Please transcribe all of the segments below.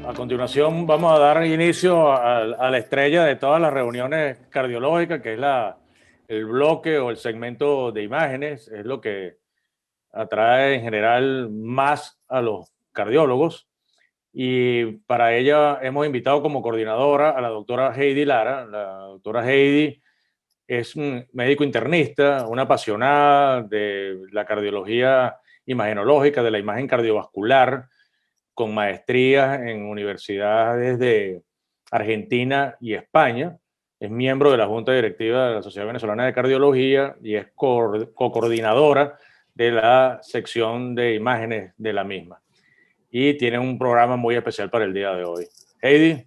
A continuación vamos a dar inicio a la estrella de todas las reuniones cardiológicas, que es el bloque o el segmento de imágenes. Es lo que atrae en general más a los cardiólogos. Y para ella hemos invitado como coordinadora a la doctora Heidi Lara. La doctora Heidi es un médico internista, una apasionada de la cardiología imagenológica, de la imagen cardiovascular, con maestrías en universidades de Argentina y España. Es miembro de la Junta Directiva de la Sociedad Venezolana de Cardiología y es co-coordinadora de la sección de imágenes de la misma. Y tiene un programa muy especial para el día de hoy. Heidi,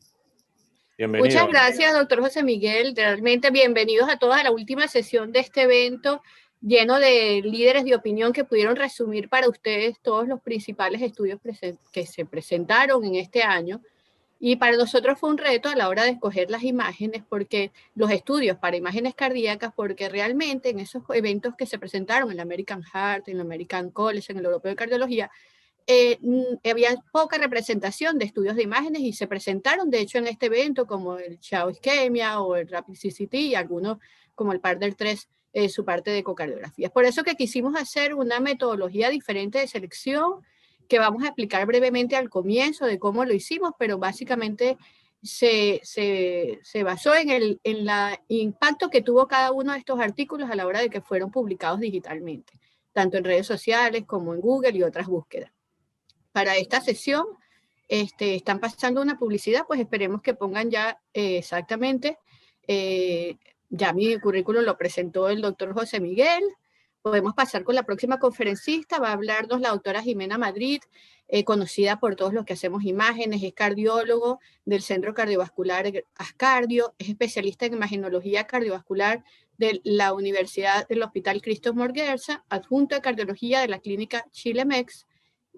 bienvenida. Muchas gracias, doctor José Miguel. Realmente bienvenidos a todos a la última sesión de este evento lleno de líderes de opinión que pudieron resumir para ustedes todos los principales estudios que se presentaron en este año. Y para nosotros fue un reto a la hora de escoger las imágenes, porque los estudios para imágenes cardíacas, porque realmente en esos eventos que se presentaron en el American Heart, en el American College, en el Europeo de Cardiología, había poca representación de estudios de imágenes y se presentaron, de hecho, en este evento como el Chao Isquemia o el Rapid CCT y algunos como el Partner 3, su parte de ecocardiografía. Es por eso que quisimos hacer una metodología diferente de selección que vamos a explicar brevemente al comienzo de cómo lo hicimos, pero básicamente se basó en el impacto que tuvo cada uno de estos artículos a la hora de que fueron publicados digitalmente, tanto en redes sociales como en Google y otras búsquedas. Para esta sesión están pasando una publicidad, pues esperemos que pongan ya exactamente, ya mi currículum lo presentó el doctor José Miguel. Podemos pasar con la próxima conferencista, va a hablarnos la doctora Jimena Madrid, conocida por todos los que hacemos imágenes, es cardiólogo del Centro Cardiovascular Ascardio, es especialista en imagenología cardiovascular de la Universidad del Hospital Cristo Morguerza, adjunto de cardiología de la clínica Chilemex,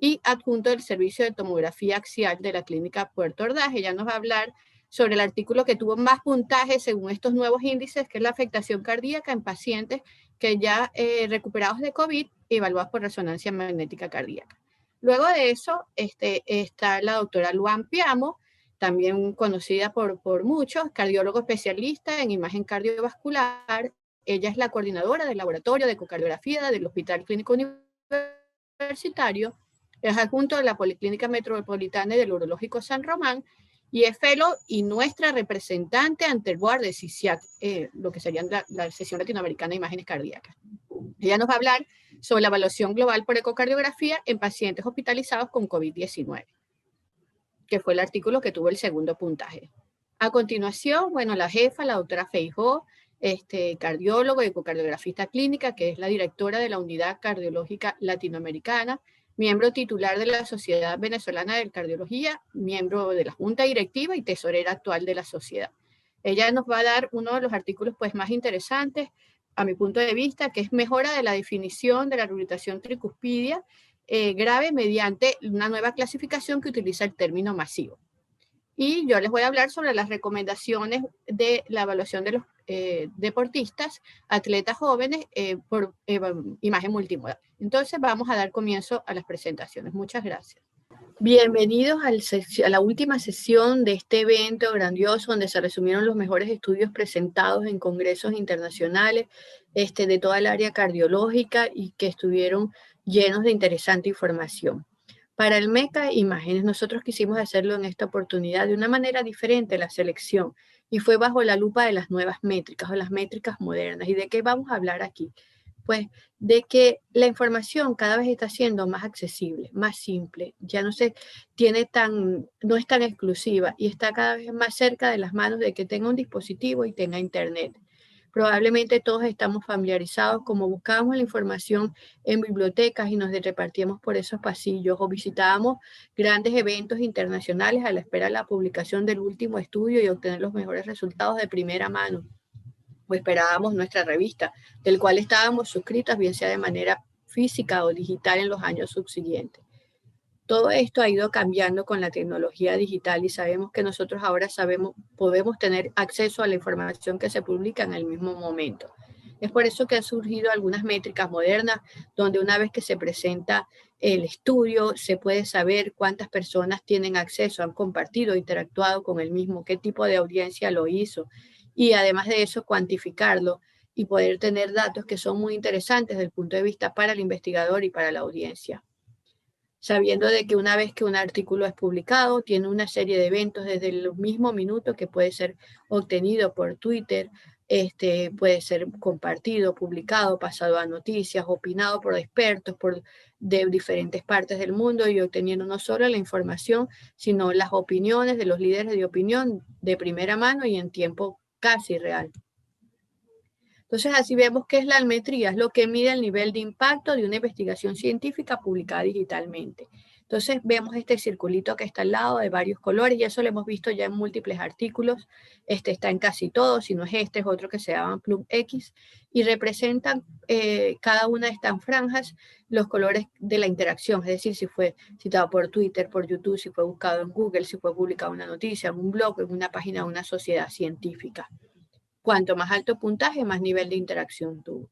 y adjunto del servicio de tomografía axial de la clínica Puerto Ordaz. Ella nos va a hablar sobre el artículo que tuvo más puntaje según estos nuevos índices, que es la afectación cardíaca en pacientes que ya recuperados de COVID, evaluados por resonancia magnética cardíaca. Luego de eso está la doctora Luan Piamo, también conocida por muchos, cardiólogo especialista en imagen cardiovascular. Ella es la coordinadora del laboratorio de ecocardiografía del Hospital Clínico Universitario, es adjunto de la Policlínica Metropolitana y del Urológico San Román, y es fellow y nuestra representante ante el board de CICIAC, lo que sería la sesión latinoamericana de imágenes cardíacas. Ella nos va a hablar sobre la evaluación global por ecocardiografía en pacientes hospitalizados con COVID-19, que fue el artículo que tuvo el segundo puntaje. A continuación, bueno, la jefa, la doctora Feijó, cardiólogo y ecocardiografista clínica, que es la directora de la Unidad Cardiológica Latinoamericana, miembro titular de la Sociedad Venezolana de Cardiología, miembro de la Junta Directiva y tesorera actual de la sociedad. Ella nos va a dar uno de los artículos pues, más interesantes, a mi punto de vista, que es mejora de la definición de la rehabilitación tricuspidia grave mediante una nueva clasificación que utiliza el término masivo. Y yo les voy a hablar sobre las recomendaciones de la evaluación de los deportistas, atletas jóvenes por imagen multimodal. Entonces vamos a dar comienzo a las presentaciones. Muchas gracias. Bienvenidos a la última sesión de este evento grandioso donde se resumieron los mejores estudios presentados en congresos internacionales de toda el área cardiológica y que estuvieron llenos de interesante información. Para el MECA Imágenes, nosotros quisimos hacerlo en esta oportunidad de una manera diferente la selección y fue bajo la lupa de las nuevas métricas o las métricas modernas. ¿Y de qué vamos a hablar aquí? Pues de que la información cada vez está siendo más accesible, más simple, ya no es tan exclusiva y está cada vez más cerca de las manos de que tenga un dispositivo y tenga internet. Probablemente todos estamos familiarizados como buscábamos la información en bibliotecas y nos repartíamos por esos pasillos o visitábamos grandes eventos internacionales a la espera de la publicación del último estudio y obtener los mejores resultados de primera mano. O esperábamos nuestra revista, del cual estábamos suscritas, bien sea de manera física o digital en los años subsiguientes. Todo esto ha ido cambiando con la tecnología digital y sabemos que nosotros ahora podemos tener acceso a la información que se publica en el mismo momento. Es por eso que han surgido algunas métricas modernas, donde una vez que se presenta el estudio, se puede saber cuántas personas tienen acceso, han compartido, interactuado con el mismo, qué tipo de audiencia lo hizo. Y además de eso, cuantificarlo y poder tener datos que son muy interesantes desde el punto de vista para el investigador y para la audiencia. Sabiendo de que una vez que un artículo es publicado, tiene una serie de eventos desde el mismo minuto que puede ser obtenido por Twitter, puede ser compartido, publicado, pasado a noticias, opinado por expertos de diferentes partes del mundo y obteniendo no solo la información, sino las opiniones de los líderes de opinión de primera mano y en tiempo casi real. Entonces, así vemos que es la almetría, es lo que mide el nivel de impacto de una investigación científica publicada digitalmente. Entonces, vemos este circulito que está al lado de varios colores, y eso lo hemos visto ya en múltiples artículos, está en casi todos, si no es este, es otro que se llama Plum X, y representan cada una de estas franjas los colores de la interacción, es decir, si fue citado por Twitter, por YouTube, si fue buscado en Google, si fue publicado una noticia, en un blog, en una página de una sociedad científica. Cuanto más alto puntaje, más nivel de interacción tuvo.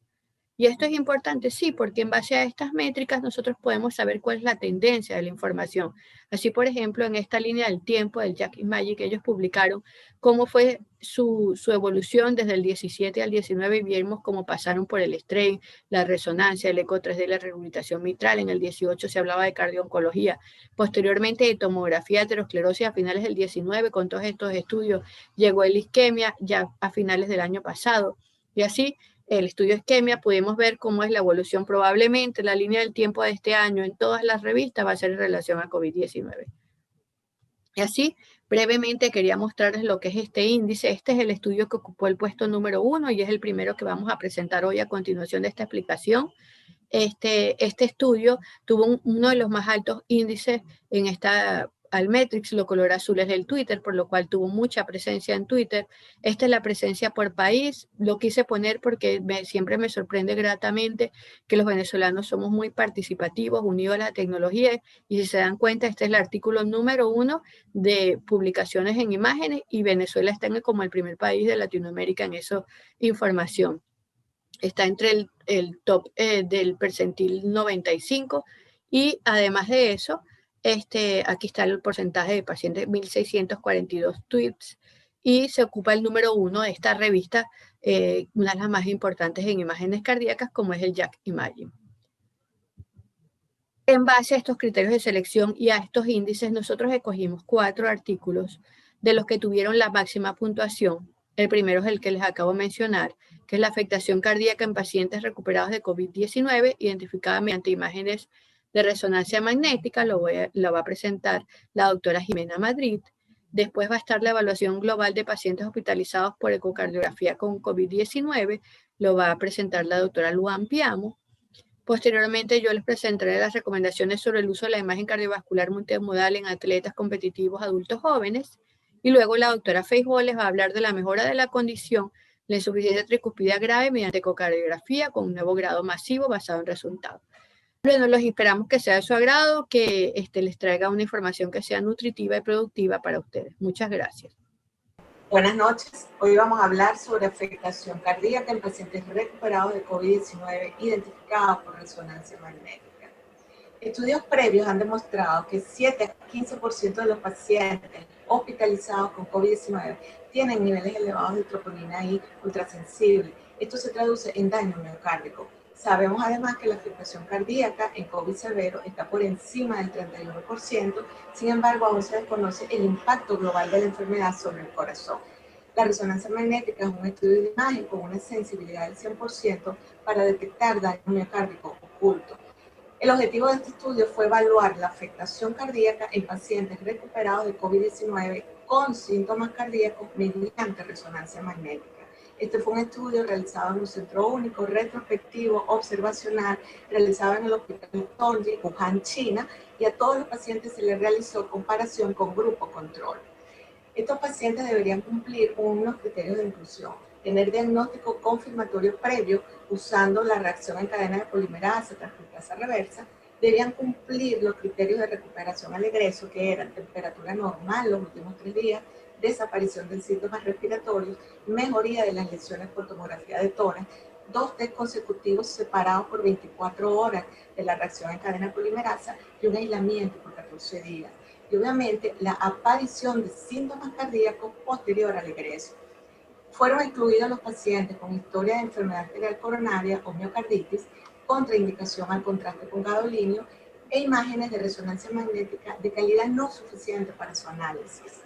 Y esto es importante, sí, porque en base a estas métricas nosotros podemos saber cuál es la tendencia de la información. Así, por ejemplo, en esta línea del tiempo del Jack y Magic, ellos publicaron cómo fue su evolución desde el 17 al 19 y vimos cómo pasaron por el strain, la resonancia, el eco 3D, la rehabilitación mitral. En el 18 se hablaba de cardio-oncología. Posteriormente de tomografía, aterosclerosis a finales del 19. Con todos estos estudios llegó el isquemia ya a finales del año pasado. Y así, el estudio isquemia, pudimos ver cómo es la evolución. Probablemente la línea del tiempo de este año en todas las revistas va a ser en relación a COVID-19. Y así, brevemente quería mostrarles lo que es este índice. Este es el estudio que ocupó el puesto número 1 y es el primero que vamos a presentar hoy a continuación de esta explicación. Este estudio tuvo uno de los más altos índices en esta Almetrix, lo color azul es el Twitter, por lo cual tuvo mucha presencia en Twitter. Esta es la presencia por país, lo quise poner porque siempre me sorprende gratamente que los venezolanos somos muy participativos, unidos a la tecnología, y si se dan cuenta, este es el artículo número 1 de publicaciones en imágenes y Venezuela está como el primer país de Latinoamérica en esa información. Está entre el top del percentil 95 y además de eso, aquí está el porcentaje de pacientes, 1.642 tweets, y se ocupa el número 1 de esta revista, una de las más importantes en imágenes cardíacas, como es el Jack Imaging. En base a estos criterios de selección y a estos índices, nosotros escogimos 4 artículos de los que tuvieron la máxima puntuación. El primero es el que les acabo de mencionar, que es la afectación cardíaca en pacientes recuperados de COVID-19, identificada mediante imágenes de resonancia magnética. Lo va a presentar la doctora Jimena Madrid. Después va a estar la evaluación global de pacientes hospitalizados por ecocardiografía con COVID-19. Lo va a presentar la doctora Luan Piamo. Posteriormente, yo les presentaré las recomendaciones sobre el uso de la imagen cardiovascular multimodal en atletas competitivos adultos jóvenes. Y luego la doctora Feijó les va a hablar de la mejora de la condición, la insuficiencia tricuspidea grave mediante ecocardiografía con un nuevo grado masivo basado en resultados. Bueno, los esperamos que sea de su agrado, que les traiga una información que sea nutritiva y productiva para ustedes. Muchas gracias. Buenas noches. Hoy vamos a hablar sobre afectación cardíaca en pacientes recuperados de COVID-19 identificados por resonancia magnética. Estudios previos han demostrado que 7 a 15% de los pacientes hospitalizados con COVID-19 tienen niveles elevados de troponina I ultrasensible. Esto se traduce en daño miocárdico. Sabemos además que la afectación cardíaca en COVID severo está por encima del 31%, sin embargo aún se desconoce el impacto global de la enfermedad sobre el corazón. La resonancia magnética es un estudio de imagen con una sensibilidad del 100% para detectar daño miocárdico oculto. El objetivo de este estudio fue evaluar la afectación cardíaca en pacientes recuperados de COVID-19 con síntomas cardíacos mediante resonancia magnética. Este fue un estudio realizado en un centro único, retrospectivo, observacional, realizado en el Hospital Tongji, Wuhan, China, y a todos los pacientes se les realizó comparación con grupo control. Estos pacientes deberían cumplir con unos criterios de inclusión: tener diagnóstico confirmatorio previo usando la reacción en cadena de polimerasa, transcriptasa reversa, debían cumplir los criterios de recuperación al egreso, que eran temperatura normal los últimos 3 días, desaparición de síntomas respiratorios, mejoría de las lesiones por tomografía de tórax, 2 test consecutivos separados por 24 horas de la reacción en cadena polimerasa y un aislamiento por 14 días. Y obviamente la aparición de síntomas cardíacos posterior al egreso. Fueron incluidos los pacientes con historia de enfermedad arterial coronaria o miocarditis, contraindicación al contraste con gadolínio e imágenes de resonancia magnética de calidad no suficiente para su análisis.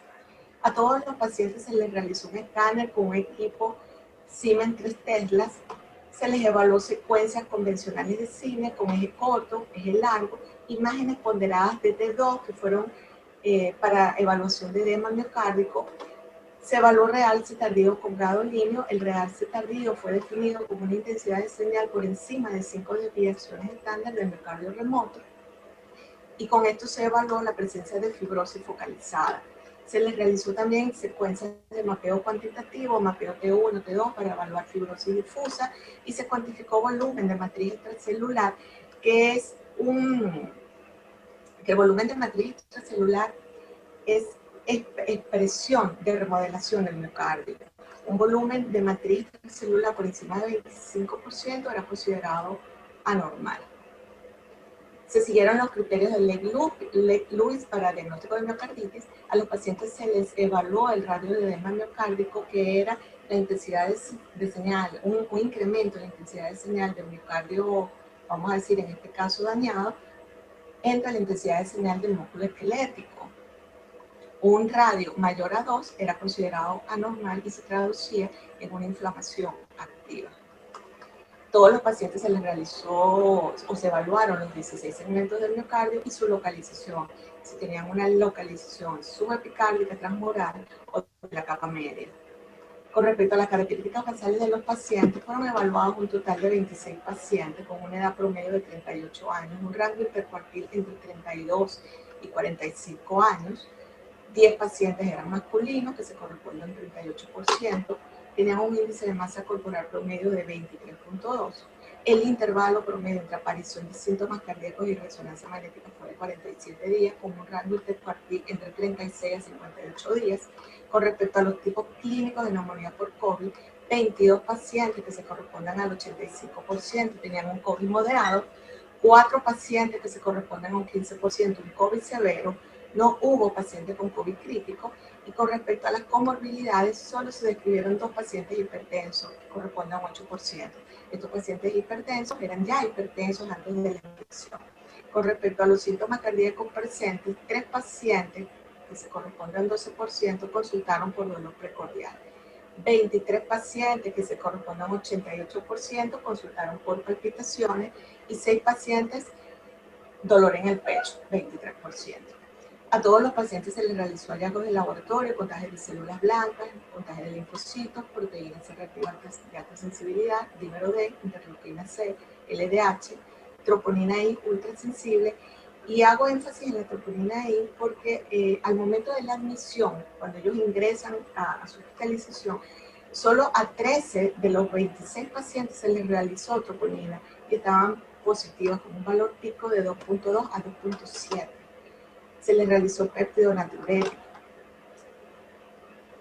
A todos los pacientes se les realizó un escáner con un equipo Siemens 3 Teslas, se les evaluó secuencias convencionales de cine con eje corto, eje largo, imágenes ponderadas de T2 que fueron para evaluación de edema miocárdico. Se evaluó realce tardío con gadolínio. El realce tardío fue definido como una intensidad de señal por encima de 5 desviaciones estándar del miocardio remoto. Y con esto se evaluó la presencia de fibrosis focalizada. Se les realizó también secuencias de mapeo cuantitativo, mapeo T1, T2 para evaluar fibrosis difusa y se cuantificó volumen de matriz extracelular, que es que el volumen de matriz extracelular es expresión de remodelación del miocardio. Un volumen de matriz extracelular por encima del 25% era considerado anormal. Se siguieron los criterios de Lake-Lewis para diagnóstico de miocarditis. A los pacientes se les evaluó el radio de edema miocárdico, que era la intensidad de señal, un incremento en la intensidad de señal del miocardio, vamos a decir en este caso dañado, entre la intensidad de señal del músculo esquelético. Un radio mayor a 2 era considerado anormal y se traducía en una inflamación activa. Todos los pacientes se les realizó o se evaluaron los 16 segmentos del miocardio y su localización, si tenían una localización subepicárdica, transmural o de la capa media. Con respecto a las características basales de los pacientes, fueron evaluados un total de 26 pacientes con una edad promedio de 38 años, un rango intercuartil entre 32 y 45 años. 10 pacientes eran masculinos, que se corresponden al 38%, tenían un índice de masa corporal promedio de 23.2. El intervalo promedio entre aparición de síntomas cardíacos y resonancia magnética fue de 47 días, con un rango intercuartil entre 36 a 58 días. Con respecto a los tipos clínicos de neumonía por COVID, 22 pacientes, que se corresponden al 85%, tenían un COVID moderado, 4 pacientes, que se corresponden a un 15%, un COVID severo. No hubo pacientes con COVID crítico, y con respecto a las comorbilidades, solo se describieron 2 pacientes hipertensos, que corresponden a un 8%. Estos pacientes hipertensos eran ya hipertensos antes de la infección. Con respecto a los síntomas cardíacos presentes, 3 pacientes, que se corresponden al 12%, consultaron por dolor precordial. 23 pacientes, que se corresponden a un 88%, consultaron por palpitaciones, y 6 pacientes, dolor en el pecho, 23%. A todos los pacientes se les realizó hallazgos de laboratorio, contagio de células blancas, contagio de linfocitos, proteínas C reactivas de alta sensibilidad, dímero D, interleuquina C, LDH, troponina I ultrasensible. Y hago énfasis en la troponina I porque al momento de la admisión, cuando ellos ingresan a su hospitalización, solo a 13 de los 26 pacientes se les realizó troponina y estaban positivos con un valor pico de 2.2 a 2.7. Se les realizó péptido natriurético.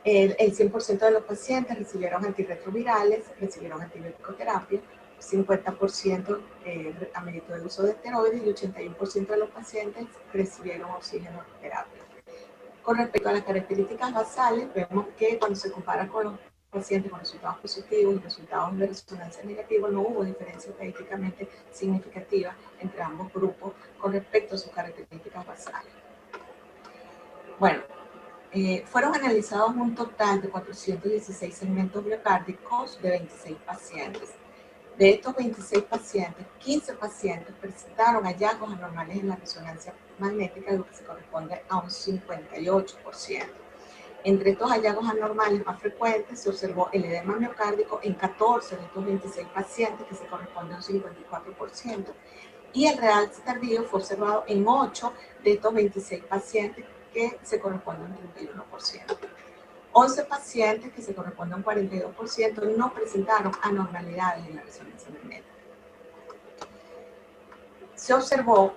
El 100% de los pacientes recibieron antirretrovirales, recibieron antibiótico-terapia, 50% ameritó el uso de esteroides y 81% de los pacientes recibieron oxigenoterapia. Con respecto a las características basales, vemos que cuando se compara con los pacientes con resultados positivos y resultados de resonancia negativa, no hubo diferencia estadísticamente significativa entre ambos grupos con respecto a sus características basales. Bueno, fueron analizados un total de 416 segmentos miocárdicos de 26 pacientes. De estos 26 pacientes, 15 pacientes presentaron hallazgos anormales en la resonancia magnética, lo que se corresponde a un 58%. Entre estos hallazgos anormales más frecuentes se observó el edema miocárdico en 14 de estos 26 pacientes, que se corresponde a un 54%, y el realce tardío fue observado en 8 de estos 26 pacientes, que se corresponde a un 31%. 11 pacientes, que se corresponden a un 42%, no presentaron anormalidades en la resonancia magnética. Se observó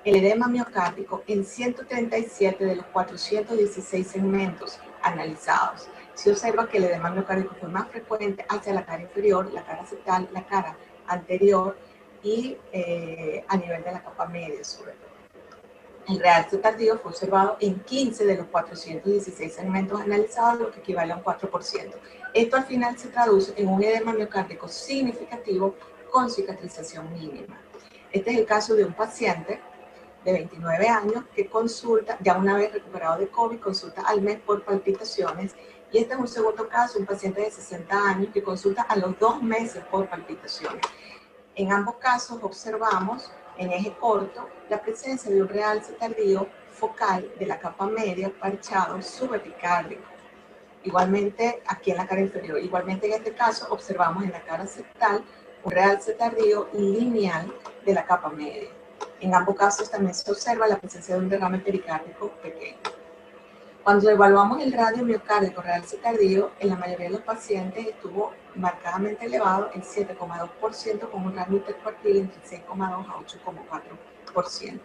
el edema miocárdico en 137 de los 416 segmentos analizados. se observa que el edema miocárdico fue más frecuente hacia la cara inferior, la cara septal, la cara anterior y a nivel de la capa media sobre todo. El realce tardío fue observado en 15 de los 416 segmentos analizados, lo que equivale a un 4%. Esto al final se traduce en un edema miocárdico significativo con cicatrización mínima. Este es el caso de un paciente de 29 años que consulta, ya una vez recuperado de COVID, consulta al mes por palpitaciones. Y este es un segundo caso, un paciente de 60 años que consulta a los 2 meses por palpitaciones. En ambos casos observamos en eje corto la presencia de un realce tardío focal de la capa media parchado subepicárdico. Igualmente aquí en la cara inferior. Igualmente en este caso observamos en la cara septal un realce tardío lineal de la capa media. En ambos casos también se observa la presencia de un derrame pericárdico pequeño. Cuando evaluamos el radio miocárdico realce tardío, en la mayoría de los pacientes estuvo marcadamente elevado en 7,2% con un rango intercuartil entre 6,2 a 8,4%.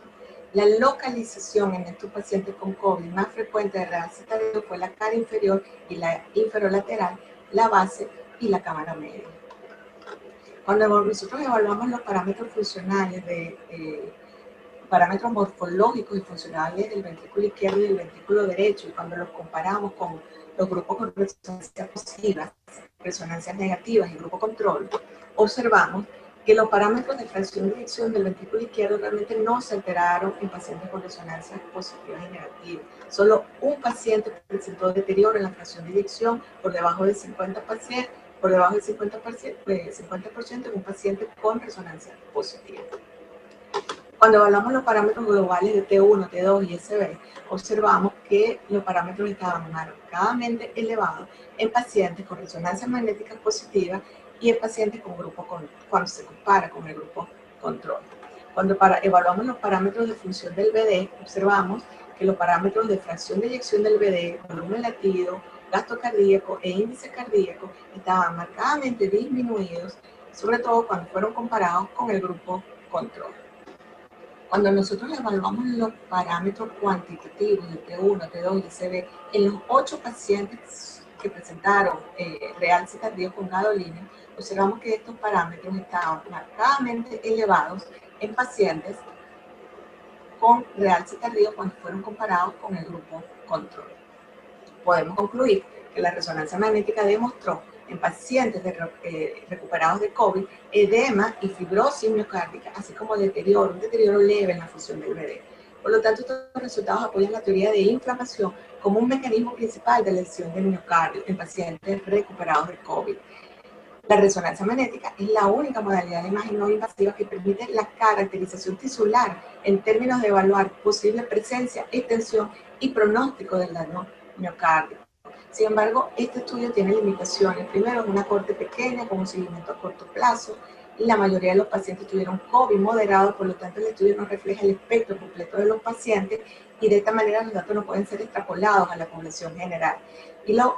La localización en estos pacientes con COVID más frecuente de realce tardío fue la cara inferior y la inferolateral, la base y la cámara media. Cuando nosotros evaluamos los parámetros funcionales parámetros morfológicos y funcionales del ventrículo izquierdo y del ventrículo derecho, y cuando los comparamos con los grupos con resonancias positivas, resonancias negativas y grupo control, observamos que los parámetros de fracción de eyección del ventrículo izquierdo realmente no se alteraron en pacientes con resonancias positivas y negativas. Solo un paciente presentó deterioro en la fracción de eyección por debajo del 50%, en un paciente con resonancia positiva. Cuando evaluamos los parámetros globales de T1, T2 y SB, observamos que los parámetros estaban marcadamente elevados en pacientes con resonancia magnética positiva y en pacientes con cuando se compara con el grupo control. Cuando evaluamos los parámetros de función del VD, observamos que los parámetros de fracción de eyección del VD, volumen latido, gasto cardíaco e índice cardíaco estaban marcadamente disminuidos, sobre todo cuando fueron comparados con el grupo control. Cuando nosotros evaluamos los parámetros cuantitativos de T1, T2 y SB en los 8 pacientes que presentaron realce tardío con gadolinium, observamos que estos parámetros estaban marcadamente elevados en pacientes con realce tardío cuando fueron comparados con el grupo control. Podemos concluir que la resonancia magnética demostró en pacientes recuperados de COVID, edema y fibrosis miocárdica, así como un deterioro leve en la función del VD. Por lo tanto, estos resultados apoyan la teoría de inflamación como un mecanismo principal de lesión del miocardio en pacientes recuperados de COVID. La resonancia magnética es la única modalidad de imagen no invasiva que permite la caracterización tisular en términos de evaluar posible presencia, extensión y pronóstico del daño miocárdico. Sin embargo, este estudio tiene limitaciones. Primero, es una corte pequeña con un seguimiento a corto plazo. Y la mayoría de los pacientes tuvieron COVID moderado, por lo tanto el estudio no refleja el espectro completo de los pacientes y de esta manera los datos no pueden ser extrapolados a la población general.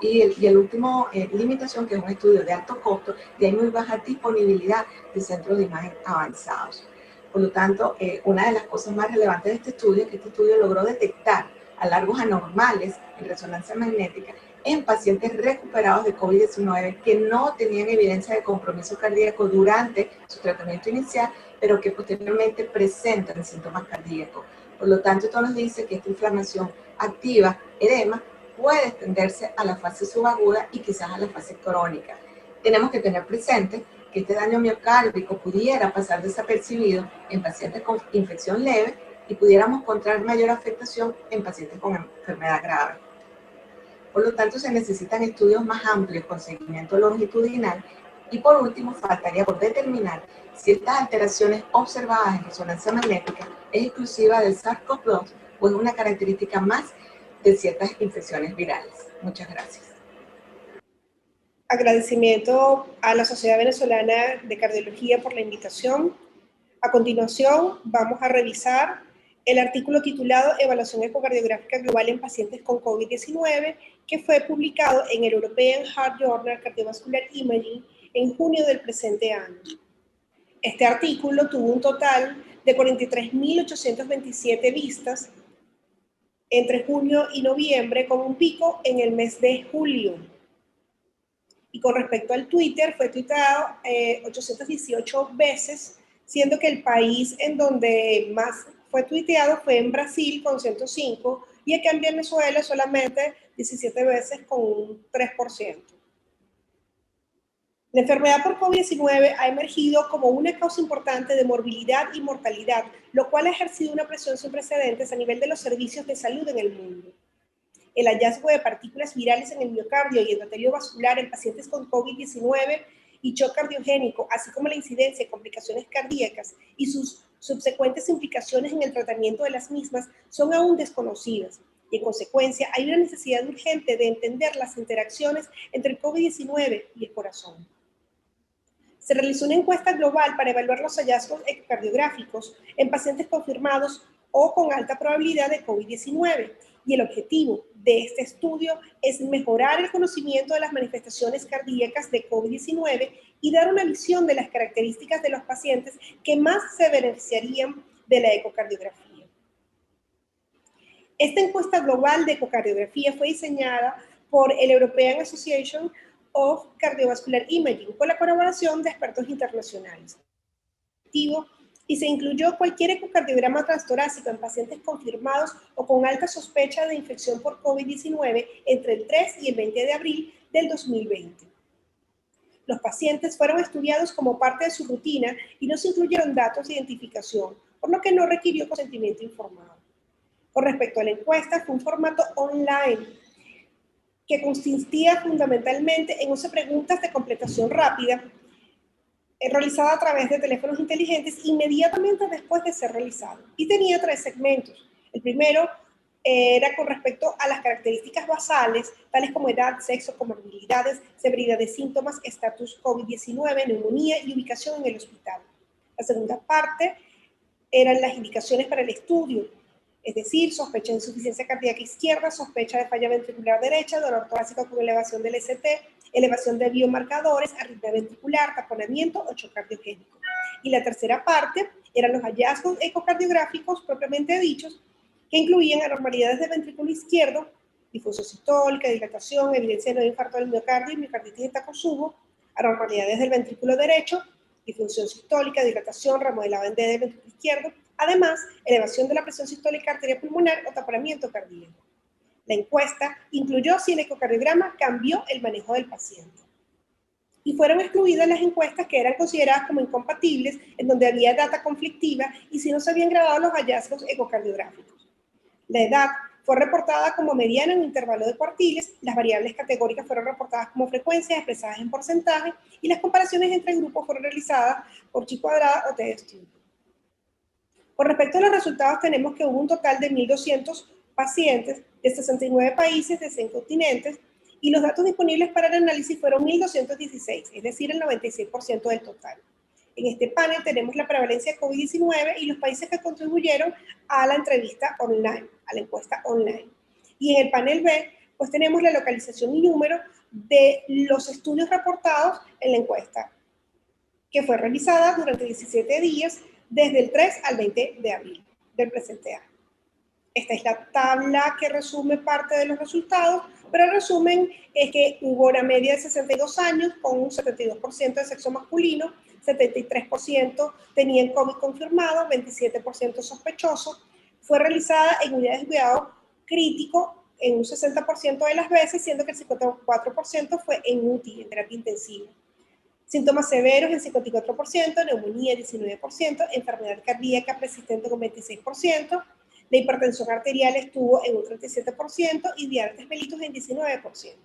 Y el último limitación, que es un estudio de alto costo, y hay muy baja disponibilidad de centros de imagen avanzados. Por lo tanto, una de las cosas más relevantes de este estudio es que este estudio logró detectar alargos anormales en resonancia magnética en pacientes recuperados de COVID-19 que no tenían evidencia de compromiso cardíaco durante su tratamiento inicial, pero que posteriormente presentan síntomas cardíacos. Por lo tanto, esto nos dice que esta inflamación activa, edema, puede extenderse a la fase subaguda y quizás a la fase crónica. Tenemos que tener presente que este daño miocárdico pudiera pasar desapercibido en pacientes con infección leve y pudiéramos encontrar mayor afectación en pacientes con enfermedad grave. Por lo tanto, se necesitan estudios más amplios con seguimiento longitudinal y por último, faltaría por determinar si estas alteraciones observadas en resonancia magnética es exclusiva del SARS-CoV-2 o es una característica más de ciertas infecciones virales. Muchas gracias. Agradecimiento a la Sociedad Venezolana de Cardiología por la invitación. A continuación, vamos a revisar el artículo titulado Evaluación ecocardiográfica global en pacientes con COVID-19, que fue publicado en el European Heart Journal Cardiovascular Imaging en junio del presente año. Este artículo tuvo un total de 43.827 vistas entre junio y noviembre, con un pico en el mes de julio. Y con respecto al Twitter, fue tuiteado 818 veces, siendo que el país en donde más fue tuiteado fue en Brasil con 105 y acá en Venezuela solamente 17 veces con un 3%. La enfermedad por COVID-19 ha emergido como una causa importante de morbilidad y mortalidad, lo cual ha ejercido una presión sin precedentes a nivel de los servicios de salud en el mundo. El hallazgo de partículas virales en el miocardio y endotelio vascular en pacientes con COVID-19 y shock cardiogénico, así como la incidencia de complicaciones cardíacas y sus subsecuentes implicaciones en el tratamiento de las mismas son aún desconocidas. Y en consecuencia, hay una necesidad urgente de entender las interacciones entre el COVID-19 y el corazón. Se realizó una encuesta global para evaluar los hallazgos ecocardiográficos en pacientes confirmados o con alta probabilidad de COVID-19. Y el objetivo de este estudio es mejorar el conocimiento de las manifestaciones cardíacas de COVID-19 y dar una visión de las características de los pacientes que más se beneficiarían de la ecocardiografía. Esta encuesta global de ecocardiografía fue diseñada por el European Association of Cardiovascular Imaging con la colaboración de expertos internacionales. Y se incluyó cualquier ecocardiograma transtorácico en pacientes confirmados o con alta sospecha de infección por COVID-19 entre el 3 y el 20 de abril del 2020. Los pacientes fueron estudiados como parte de su rutina y no se incluyeron datos de identificación, por lo que no requirió consentimiento informado. Con respecto a la encuesta, fue un formato online que consistía fundamentalmente en 11 preguntas de completación rápida, realizada a través de teléfonos inteligentes inmediatamente después de ser realizado. Y tenía 3 segmentos. El primero era con respecto a las características basales, tales como edad, sexo, comorbilidades, severidad de síntomas, estatus COVID-19, neumonía y ubicación en el hospital. La segunda parte eran las indicaciones para el estudio, es decir, sospecha de insuficiencia cardíaca izquierda, sospecha de falla ventricular derecha, dolor torácico con elevación del ST, elevación de biomarcadores, arritmia ventricular, taponamiento o shock cardiogénico. Y la tercera parte eran los hallazgos ecocardiográficos propiamente dichos, que incluían anormalidades del ventrículo izquierdo, difusión sistólica, dilatación, evidencia de nuevo infarto del miocardio y miocarditis de tacosubo, anormalidades del ventrículo derecho, disfunción sistólica, dilatación, remodelado en D del ventrículo izquierdo, además, elevación de la presión sistólica arterial pulmonar o taponamiento cardíaco. La encuesta incluyó si el ecocardiograma cambió el manejo del paciente. Y fueron excluidas las encuestas que eran consideradas como incompatibles, en donde había data conflictiva y si no se habían grabado los hallazgos ecocardiográficos. La edad fue reportada como mediana en un intervalo de cuartiles, las variables categóricas fueron reportadas como frecuencias expresadas en porcentaje y las comparaciones entre grupos fueron realizadas por chi cuadrada o t de estudio. Con respecto a los resultados, tenemos que hubo un total de 1.200 pacientes de 69 países de 100 continentes y los datos disponibles para el análisis fueron 1.216, es decir, el 96% del total. En este panel tenemos la prevalencia de COVID-19 y los países que contribuyeron a la entrevista online, a la encuesta online. Y en el panel B, pues tenemos la localización y número de los estudios reportados en la encuesta, que fue realizada durante 17 días, desde el 3 al 20 de abril del presente año. Esta es la tabla que resume parte de los resultados, pero el resumen es que hubo una media de 62 años con un 72% de sexo masculino, 73% tenían COVID confirmado, 27% sospechoso. Fue realizada en unidades de cuidado crítico en un 60% de las veces, siendo que el 54% fue en UTI, en terapia intensiva. Síntomas severos en 54%, neumonía 19%, enfermedad cardíaca persistente con 26%, la hipertensión arterial estuvo en un 37% y diabetes mellitus en 19%.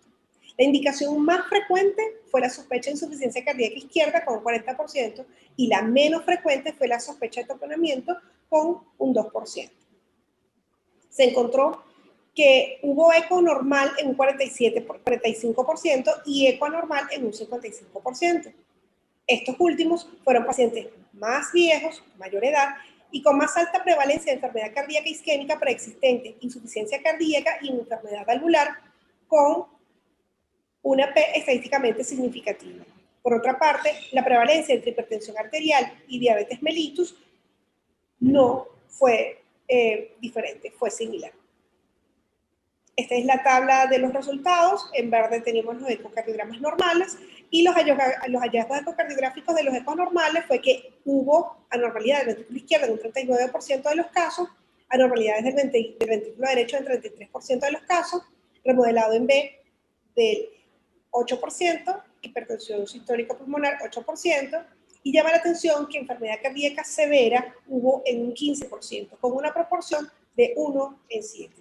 La indicación más frecuente fue la sospecha de insuficiencia cardíaca izquierda con un 40% y la menos frecuente fue la sospecha de taponamiento con un 2%. Se encontró que hubo eco normal en un 45% y eco anormal en un 55%. Estos últimos fueron pacientes más viejos, mayor edad, y con más alta prevalencia de enfermedad cardíaca isquémica preexistente, insuficiencia cardíaca y enfermedad valvular, con una P estadísticamente significativa. Por otra parte, la prevalencia entre hipertensión arterial y diabetes mellitus no fue diferente, fue similar. Esta es la tabla de los resultados. En verde tenemos los ecocardiogramas normales y los hallazgos ecocardiográficos de los ecos normales fue que hubo anormalidades del ventrículo izquierdo en un 39% de los casos, anormalidades del ventrículo derecho en 33% de los casos, remodelado en B del 8%, hipertensión sistólica pulmonar 8%, y llama la atención que enfermedad cardíaca severa hubo en un 15%, con una proporción de 1 en 7.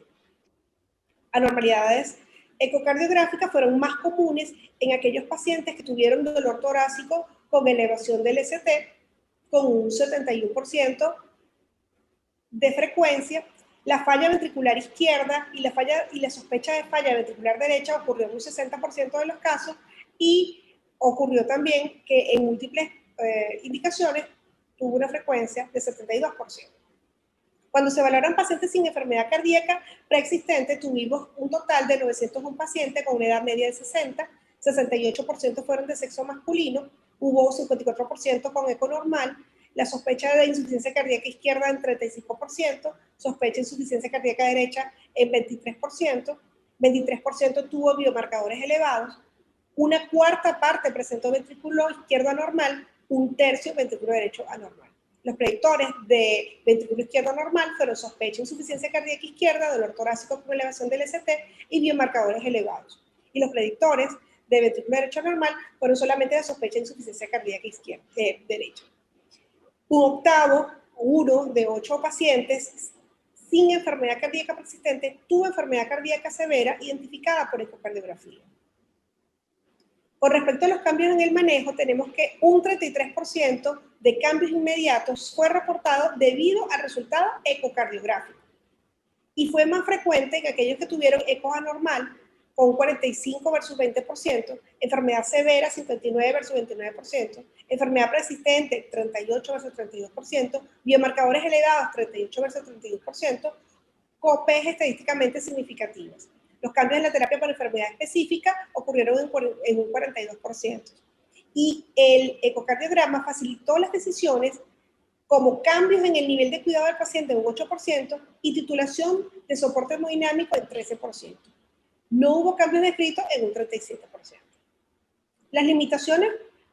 Anormalidades ecocardiográficas fueron más comunes en aquellos pacientes que tuvieron dolor torácico con elevación del ST, con un 71% de frecuencia. La falla ventricular izquierda y la sospecha de falla ventricular derecha ocurrió en un 60% de los casos, y ocurrió también que en múltiples indicaciones tuvo una frecuencia de 72%. Cuando se valoran pacientes sin enfermedad cardíaca preexistente, tuvimos un total de 901 pacientes con una edad media de 60, 68% fueron de sexo masculino, hubo 54% con eco normal, la sospecha de insuficiencia cardíaca izquierda en 35%, sospecha de insuficiencia cardíaca derecha en 23%, 23% tuvo biomarcadores elevados, una cuarta parte presentó ventrículo izquierdo anormal, un tercio ventrículo derecho anormal. Los predictores de ventrículo izquierdo normal fueron sospecha de insuficiencia cardíaca izquierda, dolor torácico con elevación del ST y biomarcadores elevados. Y los predictores de ventrículo derecho normal fueron solamente de sospecha de insuficiencia cardíaca izquierda, derecha. Un octavo, 1 de 8 pacientes sin enfermedad cardíaca persistente tuvo enfermedad cardíaca severa identificada por ecocardiografía. Con respecto a los cambios en el manejo, tenemos que un 33% de cambios inmediatos fue reportado debido al resultado ecocardiográfico. Y fue más frecuente en aquellos que tuvieron eco anormal, con 45 versus 20%, enfermedad severa, 59 versus 29%, enfermedad persistente, 38 versus 32%, biomarcadores elevados, 38 versus 32%, COPEs estadísticamente significativas. Los cambios en la terapia para enfermedad específica ocurrieron en un 42%. Y el ecocardiograma facilitó las decisiones como cambios en el nivel de cuidado del paciente en un 8% y titulación de soporte hemodinámico en 13%. No hubo cambios descritos en un 37%. Las limitaciones,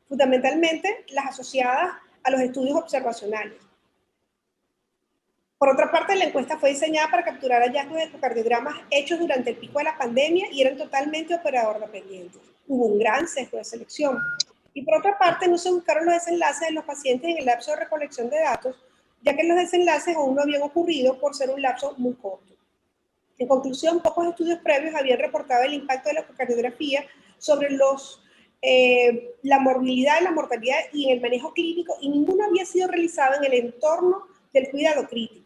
fundamentalmente, las asociadas a los estudios observacionales. Por otra parte, la encuesta fue diseñada para capturar hallazgos de ecocardiogramas hechos durante el pico de la pandemia y eran totalmente operador dependientes. Hubo un gran sesgo de selección. Y por otra parte, no se buscaron los desenlaces de los pacientes en el lapso de recolección de datos, ya que los desenlaces aún no habían ocurrido por ser un lapso muy corto. En conclusión, pocos estudios previos habían reportado el impacto de la ecocardiografía sobre la morbilidad, la mortalidad y en el manejo clínico, y ninguno había sido realizado en el entorno del cuidado crítico.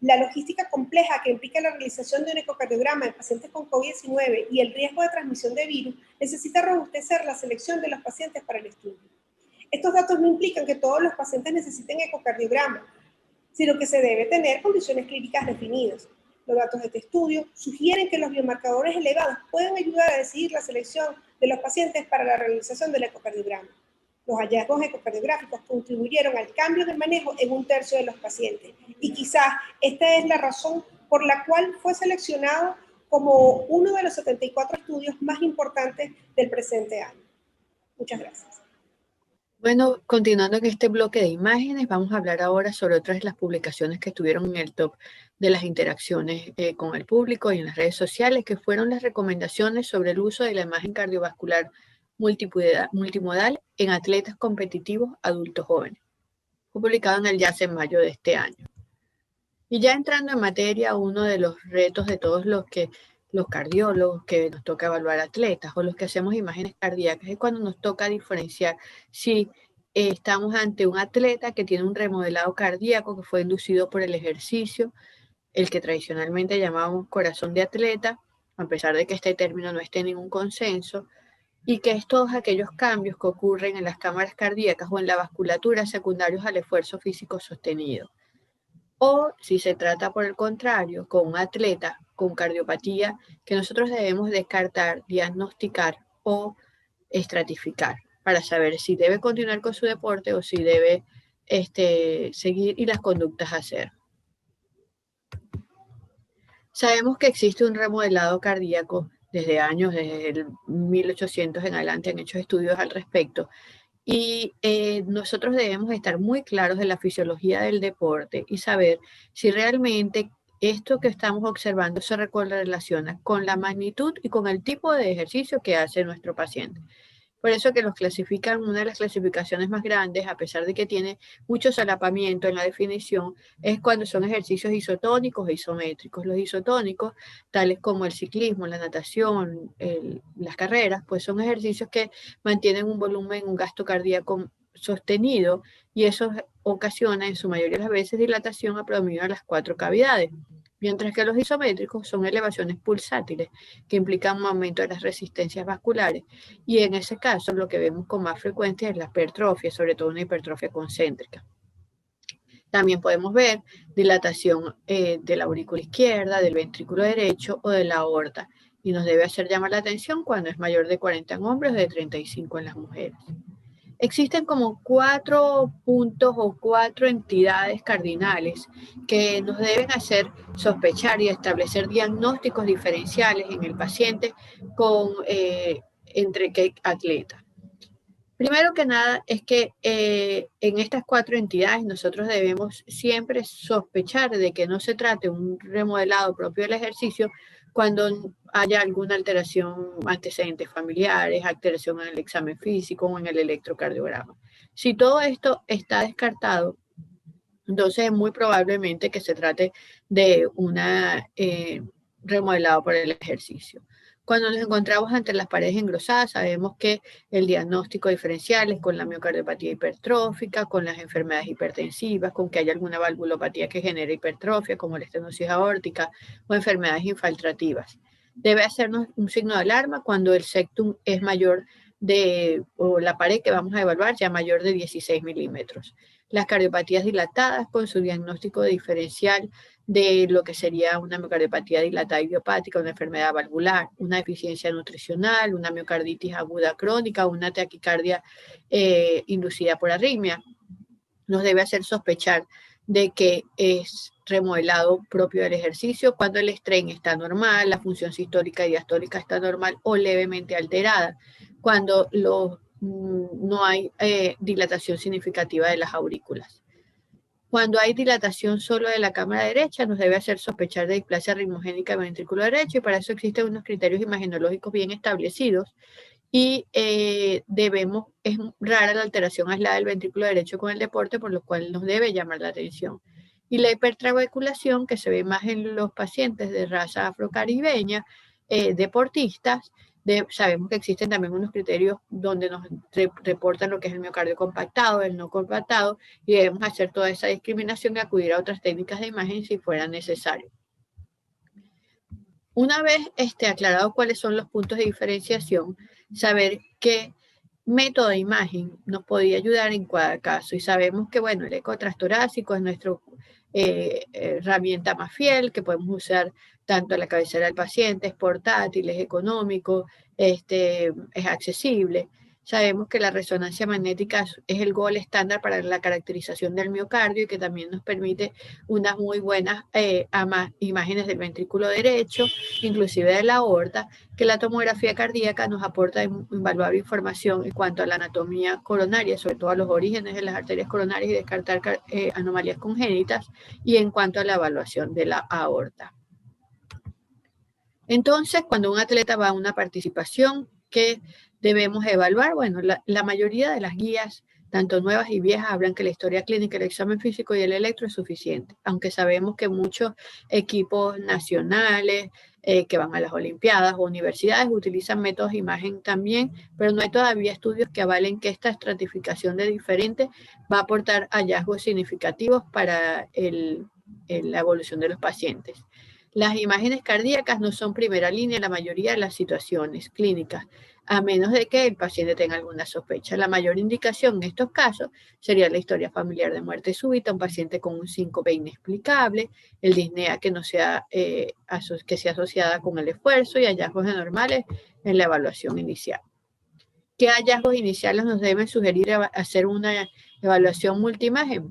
La logística compleja que implica la realización de un ecocardiograma en pacientes con COVID-19 y el riesgo de transmisión de virus necesita robustecer la selección de los pacientes para el estudio. Estos datos no implican que todos los pacientes necesiten ecocardiograma, sino que se debe tener condiciones clínicas definidas. Los datos de este estudio sugieren que los biomarcadores elevados pueden ayudar a decidir la selección de los pacientes para la realización del ecocardiograma. Los hallazgos ecocardiográficos contribuyeron al cambio de manejo en un tercio de los pacientes. Y quizás esta es la razón por la cual fue seleccionado como uno de los 74 estudios más importantes del presente año. Muchas gracias. Bueno, continuando en este bloque de imágenes, vamos a hablar ahora sobre otras de las publicaciones que estuvieron en el top de las interacciones con el público y en las redes sociales, que fueron las recomendaciones sobre el uso de la imagen cardiovascular multimodal en atletas competitivos adultos jóvenes. Fue publicado en el JASS en mayo de este año. Y ya entrando en materia, uno de los retos de todos los cardiólogos que nos toca evaluar atletas o los que hacemos imágenes cardíacas es cuando nos toca diferenciar si estamos ante un atleta que tiene un remodelado cardíaco que fue inducido por el ejercicio, el que tradicionalmente llamamos corazón de atleta, a pesar de que este término no esté en ningún consenso, y que es todos aquellos cambios que ocurren en las cámaras cardíacas o en la vasculatura secundarios al esfuerzo físico sostenido. O si se trata, por el contrario, con un atleta con cardiopatía que nosotros debemos descartar, diagnosticar o estratificar para saber si debe continuar con su deporte o si debe seguir y las conductas a hacer. Sabemos que existe un remodelado cardíaco desde años, desde el 1800 en adelante han hecho estudios al respecto. Y nosotros debemos estar muy claros de la fisiología del deporte y saber si realmente esto que estamos observando se relaciona con la magnitud y con el tipo de ejercicio que hace nuestro paciente. Por eso que los clasifican, una de las clasificaciones más grandes, a pesar de que tiene mucho solapamiento en la definición, es cuando son ejercicios isotónicos e isométricos. Los isotónicos, tales como el ciclismo, la natación, las carreras, pues son ejercicios que mantienen un volumen, un gasto cardíaco sostenido y eso ocasiona en su mayoría de las veces dilatación a promedio de las 4 cavidades. Mientras que los isométricos son elevaciones pulsátiles que implican un aumento de las resistencias vasculares y en ese caso lo que vemos con más frecuencia es la hipertrofia, sobre todo una hipertrofia concéntrica. También podemos ver dilatación de la aurícula izquierda, del ventrículo derecho o de la aorta y nos debe hacer llamar la atención cuando es mayor de 40 en hombres o de 35 en las mujeres. Existen como 4 puntos o 4 entidades cardinales que nos deben hacer sospechar y establecer diagnósticos diferenciales en el paciente con, entre qué atleta. Primero que nada es que en estas 4 entidades nosotros debemos siempre sospechar de que no se trate un remodelado propio del ejercicio cuando haya alguna alteración, antecedentes familiares, alteración en el examen físico o en el electrocardiograma. Si todo esto está descartado, entonces es muy probablemente que se trate de una remodelado por el ejercicio. Cuando nos encontramos ante las paredes engrosadas, sabemos que el diagnóstico diferencial es con la miocardiopatía hipertrófica, con las enfermedades hipertensivas, con que haya alguna valvulopatía que genere hipertrofia, como la estenosis aórtica, o enfermedades infiltrativas. Debe hacernos un signo de alarma cuando el septum es mayor o la pared que vamos a evaluar ya mayor de 16 milímetros. Las cardiopatías dilatadas con su diagnóstico diferencial de lo que sería una miocardiopatía dilatada idiopática, una enfermedad valvular, una deficiencia nutricional, una miocarditis aguda crónica, una taquicardia inducida por arritmia, nos debe hacer sospechar de que es remodelado propio del ejercicio cuando el estrés está normal, la función sistólica y diastólica está normal o levemente alterada, cuando no hay dilatación significativa de las aurículas. Cuando hay dilatación solo de la cámara derecha, nos debe hacer sospechar de displasia ritmogénica del ventrículo derecho y para eso existen unos criterios imagenológicos bien establecidos y es rara la alteración aislada del ventrículo derecho con el deporte, por lo cual nos debe llamar la atención. Y la hipertrabeculación, que se ve más en los pacientes de raza afrocaribeña, deportistas, sabemos que existen también unos criterios donde nos reportan lo que es el miocardio compactado, el no compactado, y debemos hacer toda esa discriminación y acudir a otras técnicas de imagen si fuera necesario. Una vez aclarado cuáles son los puntos de diferenciación, saber qué método de imagen nos podría ayudar en cada caso. Y sabemos que, bueno, el eco transtorácico es nuestra herramienta más fiel, que podemos usar tanto a la cabecera del paciente, es portátil, es económico, es accesible. Sabemos que la resonancia magnética es el gold estándar para la caracterización del miocardio y que también nos permite unas muy buenas imágenes del ventrículo derecho, inclusive de la aorta, que la tomografía cardíaca nos aporta invaluable información en cuanto a la anatomía coronaria, sobre todo a los orígenes de las arterias coronarias y descartar anomalías congénitas, y en cuanto a la evaluación de la aorta. Entonces, cuando un atleta va a una participación, ¿qué debemos evaluar? Bueno, la mayoría de las guías, tanto nuevas y viejas, hablan que la historia clínica, el examen físico y el electro es suficiente, aunque sabemos que muchos equipos nacionales que van a las olimpiadas o universidades utilizan métodos de imagen también, pero no hay todavía estudios que avalen que esta estratificación de diferentes va a aportar hallazgos significativos para la evolución de los pacientes. Las imágenes cardíacas no son primera línea en la mayoría de las situaciones clínicas, a menos de que el paciente tenga alguna sospecha. La mayor indicación en estos casos sería la historia familiar de muerte súbita, un paciente con un síncope inexplicable, el disnea que no sea, que sea asociada con el esfuerzo y hallazgos anormales en la evaluación inicial. ¿Qué hallazgos iniciales nos deben sugerir hacer una evaluación multiimagen?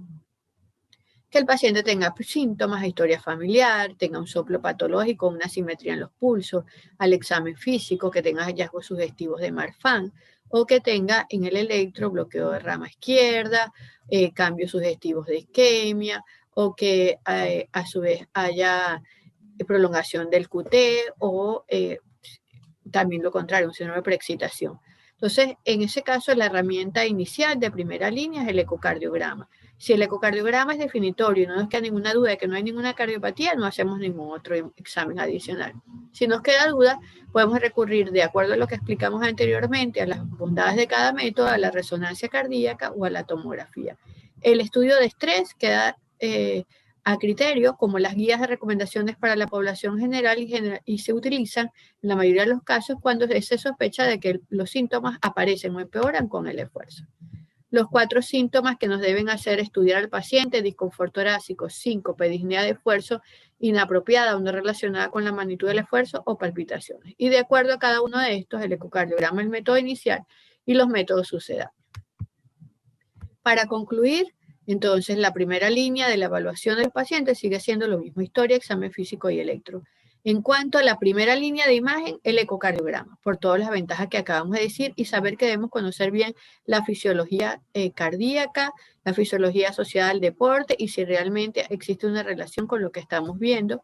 que el paciente tenga síntomas, historia familiar, tenga un soplo patológico, una asimetría en los pulsos, al examen físico, que tenga hallazgos sugestivos de Marfan, o que tenga en el electro bloqueo de rama izquierda, cambios sugestivos de isquemia, o que a su vez haya prolongación del QT o también lo contrario, un síndrome de preexcitación. Entonces, en ese caso, la herramienta inicial de primera línea es el ecocardiograma. Si el ecocardiograma es definitorio y no nos queda ninguna duda de que no hay ninguna cardiopatía, no hacemos ningún otro examen adicional. Si nos queda duda, podemos recurrir, de acuerdo a lo que explicamos anteriormente, a las bondades de cada método, a la resonancia cardíaca o a la tomografía. El estudio de estrés queda a criterio, como las guías de recomendaciones para la población general y se utilizan en la mayoría de los casos cuando se sospecha de que los síntomas aparecen o empeoran con el esfuerzo. Los 4 síntomas que nos deben hacer estudiar al paciente: disconfort torácico, síncope, disnea de esfuerzo inapropiada o no relacionada con la magnitud del esfuerzo o palpitaciones. Y de acuerdo a cada uno de estos, el ecocardiograma, el método inicial y los métodos sucedáneos. Para concluir, entonces, la primera línea de la evaluación del paciente sigue siendo lo mismo: historia, examen físico y electro. En cuanto a la primera línea de imagen, el ecocardiograma, por todas las ventajas que acabamos de decir, y saber que debemos conocer bien la fisiología cardíaca, la fisiología asociada al deporte y si realmente existe una relación con lo que estamos viendo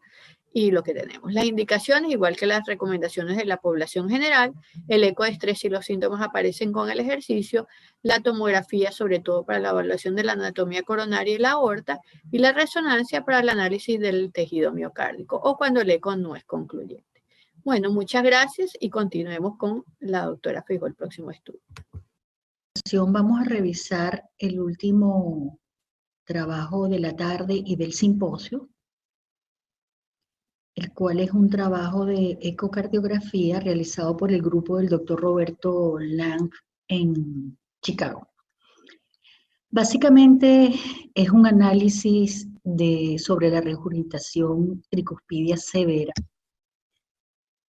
y lo que tenemos. Las indicaciones, igual que las recomendaciones de la población general: el eco de estrés si los síntomas aparecen con el ejercicio, la tomografía sobre todo para la evaluación de la anatomía coronaria y la aorta, y la resonancia para el análisis del tejido miocárdico o cuando el eco no es concluyente. Bueno, muchas gracias y continuemos con la doctora Feijó el próximo estudio. Vamos a revisar el último trabajo de la tarde y del simposio, el cual es un trabajo de ecocardiografía realizado por el grupo del doctor Roberto Lang en Chicago. Básicamente es un análisis sobre la regurgitación tricuspidia severa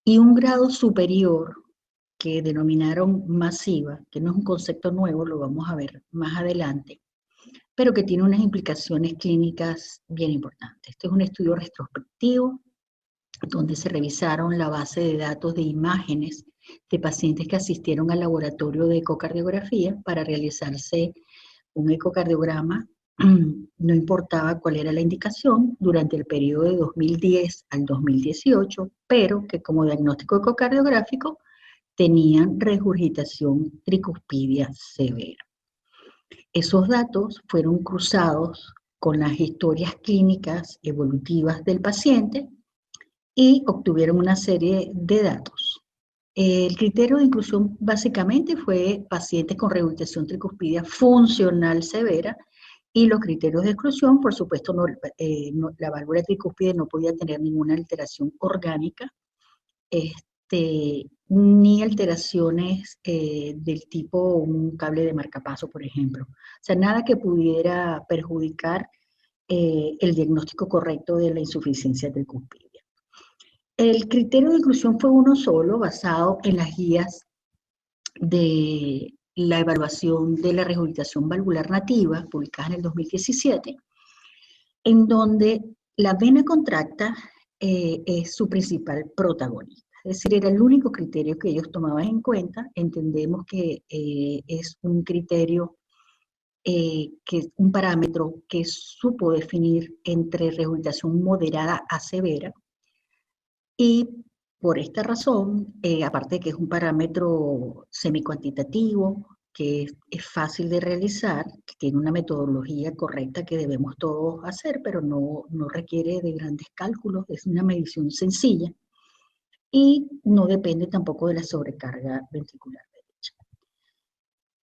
y un grado superior que denominaron masiva, que no es un concepto nuevo, lo vamos a ver más adelante, pero que tiene unas implicaciones clínicas bien importantes. Este es un estudio retrospectivo donde se revisaron la base de datos de imágenes de pacientes que asistieron al laboratorio de ecocardiografía para realizarse un ecocardiograma, no importaba cuál era la indicación, durante el periodo de 2010 al 2018, pero que como diagnóstico ecocardiográfico tenían regurgitación tricuspidia severa. Esos datos fueron cruzados con las historias clínicas evolutivas del paciente y obtuvieron una serie de datos. El criterio de inclusión básicamente fue pacientes con regurgitación tricuspidia funcional severa, y los criterios de exclusión, por supuesto, la válvula tricuspide no podía tener ninguna alteración orgánica, ni alteraciones del tipo un cable de marcapaso, por ejemplo. O sea, nada que pudiera perjudicar el diagnóstico correcto de la insuficiencia tricuspidia. El criterio de inclusión fue uno solo, basado en las guías de la evaluación de la regurgitación valvular nativa, publicadas en el 2017, en donde la vena contracta es su principal protagonista. Es decir, era el único criterio que ellos tomaban en cuenta. Entendemos que es un criterio, un parámetro que supo definir entre regurgitación moderada a severa, y por esta razón, aparte de que es un parámetro semicuantitativo, que es fácil de realizar, que tiene una metodología correcta que debemos todos hacer, pero no requiere de grandes cálculos, es una medición sencilla, y no depende tampoco de la sobrecarga ventricular derecha.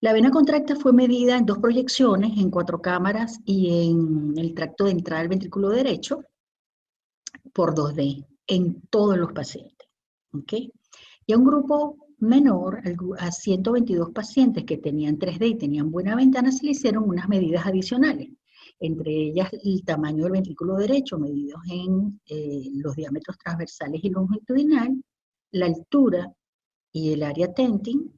La vena contracta fue medida en 2 proyecciones, en 4 cámaras y en el tracto de entrada del ventrículo derecho, por 2D, en todos los pacientes. ¿Okay? Y a un grupo menor, a 122 pacientes que tenían 3D y tenían buena ventana, se le hicieron unas medidas adicionales, entre ellas el tamaño del ventrículo derecho, medidos en los diámetros transversales y longitudinal, la altura y el área tenting,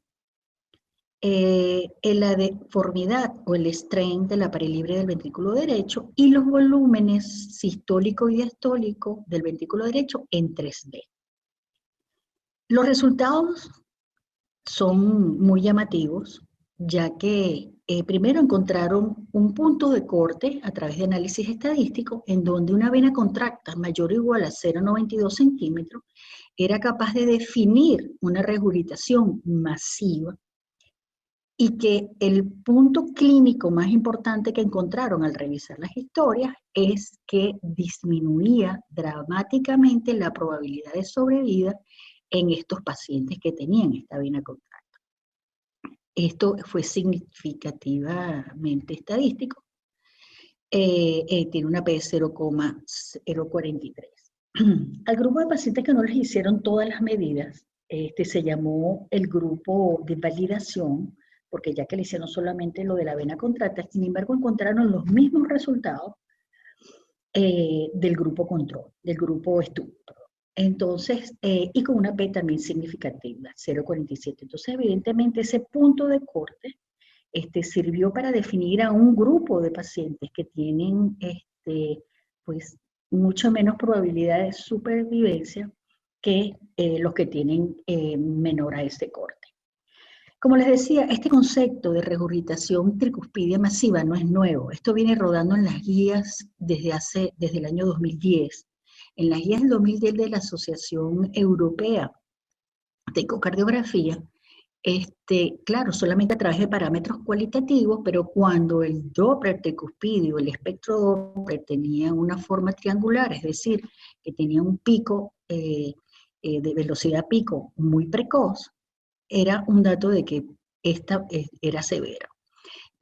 la deformidad o el strain de la pared libre del ventrículo derecho y los volúmenes sistólico y diastólico del ventrículo derecho en 3D. Los resultados son muy llamativos, ya que primero encontraron un punto de corte a través de análisis estadístico en donde una vena contracta mayor o igual a 0,92 centímetros era capaz de definir una regurgitación masiva, y que el punto clínico más importante que encontraron al revisar las historias es que disminuía dramáticamente la probabilidad de sobrevida en estos pacientes que tenían esta vena contracta. Esto fue significativamente estadístico. Tiene una P de 0,043. Al grupo de pacientes que no les hicieron todas las medidas, se llamó el grupo de validación, porque ya que le hicieron solamente lo de la vena contracta, sin embargo encontraron los mismos resultados del grupo control, del grupo estudio. Entonces, y con una P también significativa, 0,47. Entonces, evidentemente, ese punto de corte sirvió para definir a un grupo de pacientes que tienen pues, mucho menos probabilidad de supervivencia que los que tienen menor a ese corte. Como les decía, este concepto de regurgitación tricuspidia masiva no es nuevo. Esto viene rodando en las guías desde el año 2010. En las guías del 2010 de la Asociación Europea de Ecocardiografía, claro, solamente a través de parámetros cualitativos, pero cuando el Doppler tricuspidio, el espectro Doppler tenía una forma triangular, es decir, que tenía un pico de velocidad pico muy precoz, era un dato de que esta era severa.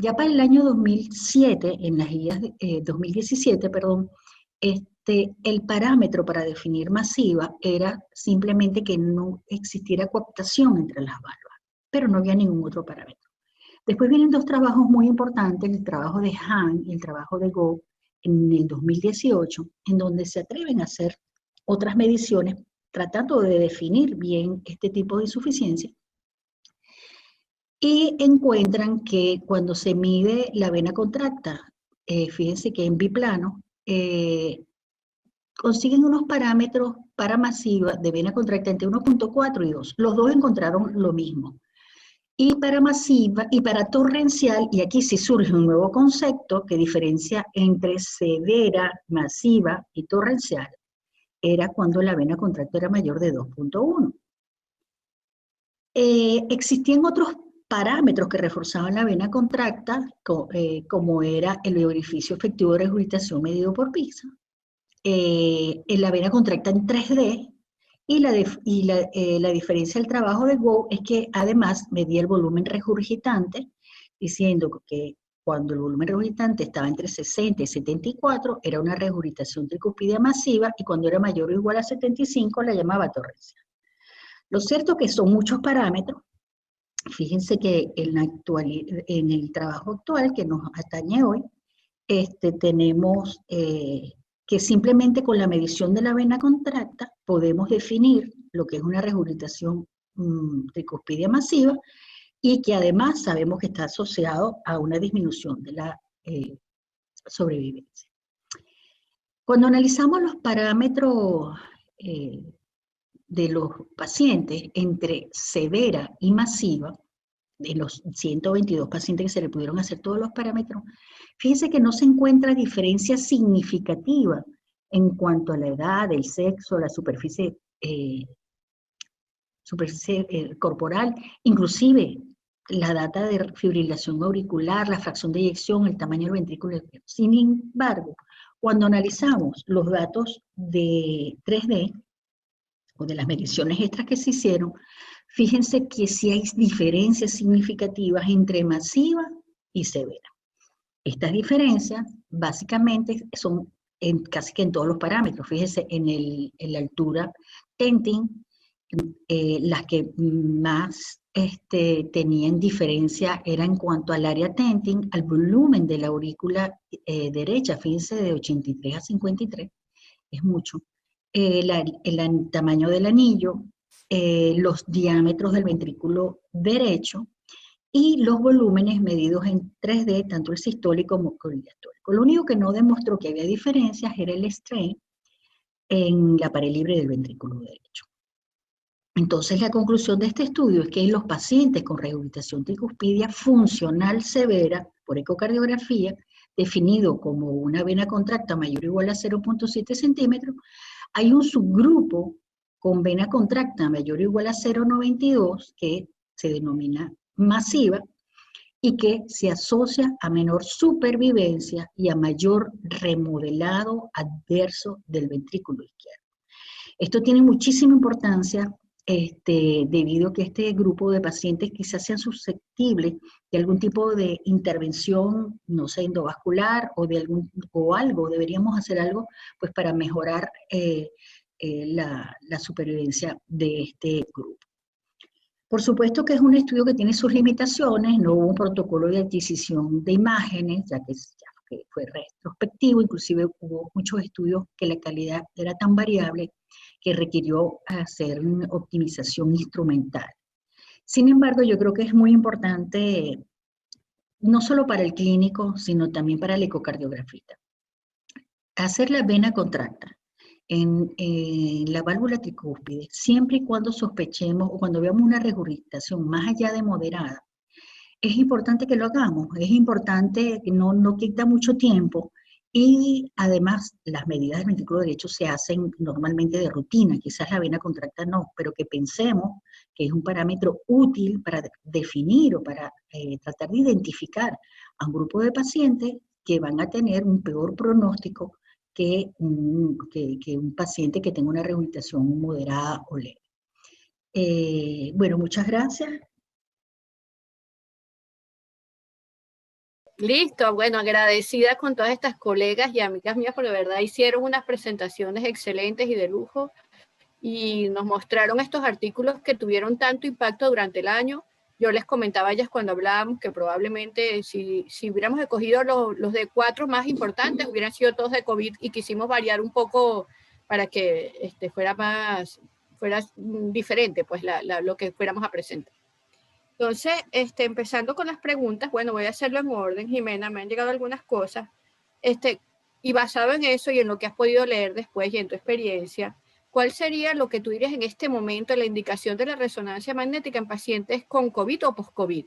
Ya para el año 2007, en las guías 2017, perdón, el parámetro para definir masiva era simplemente que no existiera coaptación entre las válvulas, pero no había ningún otro parámetro. Después vienen dos trabajos muy importantes, el trabajo de Han y el trabajo de Go en el 2018, en donde se atreven a hacer otras mediciones tratando de definir bien este tipo de insuficiencia. Y encuentran que cuando se mide la vena contracta, fíjense que en biplano, consiguen unos parámetros para masiva de vena contracta entre 1.4 y 2. Los dos encontraron lo mismo. Y para masiva y para torrencial, y aquí sí surge un nuevo concepto que diferencia entre severa, masiva y torrencial, era cuando la vena contracta era mayor de 2.1. Existían otros parámetros que reforzaban la vena contracta, como era el orificio efectivo de regurgitación medido por PISA, la vena contracta en 3D, y la diferencia del trabajo de Go es que además medía el volumen regurgitante, diciendo que cuando el volumen regurgitante estaba entre 60 y 74, era una regurgitación tricuspidia masiva, y cuando era mayor o igual a 75, la llamaba torrencial. Lo cierto es que son muchos parámetros. Fíjense que en el trabajo actual que nos atañe hoy, tenemos que simplemente con la medición de la vena contracta podemos definir lo que es una regurgitación tricuspidia masiva, y que además sabemos que está asociado a una disminución de la sobrevivencia. Cuando analizamos los parámetros de los pacientes entre severa y masiva, de los 122 pacientes que se le pudieron hacer todos los parámetros, fíjense que no se encuentra diferencia significativa en cuanto a la edad, el sexo, la superficie corporal, inclusive la data de fibrilación auricular, la fracción de eyección, el tamaño del ventrículo. Sin embargo, cuando analizamos los datos de 3D, o de las mediciones extras que se hicieron, fíjense que sí hay diferencias significativas entre masiva y severa. Estas diferencias básicamente son casi que en todos los parámetros. Fíjense en la altura tenting, las que más tenían diferencia era en cuanto al área tenting, al volumen de la aurícula derecha, fíjense de 83 a 53, es mucho. El tamaño del anillo, los diámetros del ventrículo derecho, y los volúmenes medidos en 3D, tanto el sistólico como el diastólico. Lo único que no demostró que había diferencias era el strain en la pared libre del ventrículo derecho. Entonces, la conclusión de este estudio es que en los pacientes con regurgitación tricuspidia funcional severa por ecocardiografía, definido como una vena contracta mayor o igual a 0.7 centímetros, hay un subgrupo con vena contracta mayor o igual a 0.92, que se denomina masiva, y que se asocia a menor supervivencia y a mayor remodelado adverso del ventrículo izquierdo. Esto tiene muchísima importancia debido a que este grupo de pacientes quizás sean susceptibles de algún tipo de intervención, no sé, endovascular o algo, deberíamos hacer algo pues para mejorar la supervivencia de este grupo. Por supuesto que es un estudio que tiene sus limitaciones, no hubo un protocolo de adquisición de imágenes, ya que fue retrospectivo, inclusive hubo muchos estudios que la calidad era tan variable que requirió hacer una optimización instrumental. Sin embargo, yo creo que es muy importante, no solo para el clínico, sino también para el ecocardiografista, hacer la vena contracta en la válvula tricúspide, siempre y cuando sospechemos o cuando veamos una regurgitación más allá de moderada. Es importante que lo hagamos, es importante que no quita mucho tiempo. Y además, las medidas del ventrículo derecho se hacen normalmente de rutina, quizás la vena contracta no, pero que pensemos que es un parámetro útil para definir o para tratar de identificar a un grupo de pacientes que van a tener un peor pronóstico que un paciente que tenga una regurgitación moderada o leve. Bueno, muchas gracias. Listo, bueno, agradecida con todas estas colegas y amigas mías, porque de verdad hicieron unas presentaciones excelentes y de lujo, y nos mostraron estos artículos que tuvieron tanto impacto durante el año. Yo les comentaba a ellas cuando hablábamos que probablemente si hubiéramos escogido los de 4 más importantes, hubieran sido todos de COVID, y quisimos variar un poco para que fuera diferente pues lo que fuéramos a presentar. Entonces, empezando con las preguntas, bueno, voy a hacerlo en orden, Jimena, me han llegado algunas cosas, y basado en eso y en lo que has podido leer después y en tu experiencia, ¿cuál sería lo que tú dirías en este momento la indicación de la resonancia magnética en pacientes con COVID o post-COVID?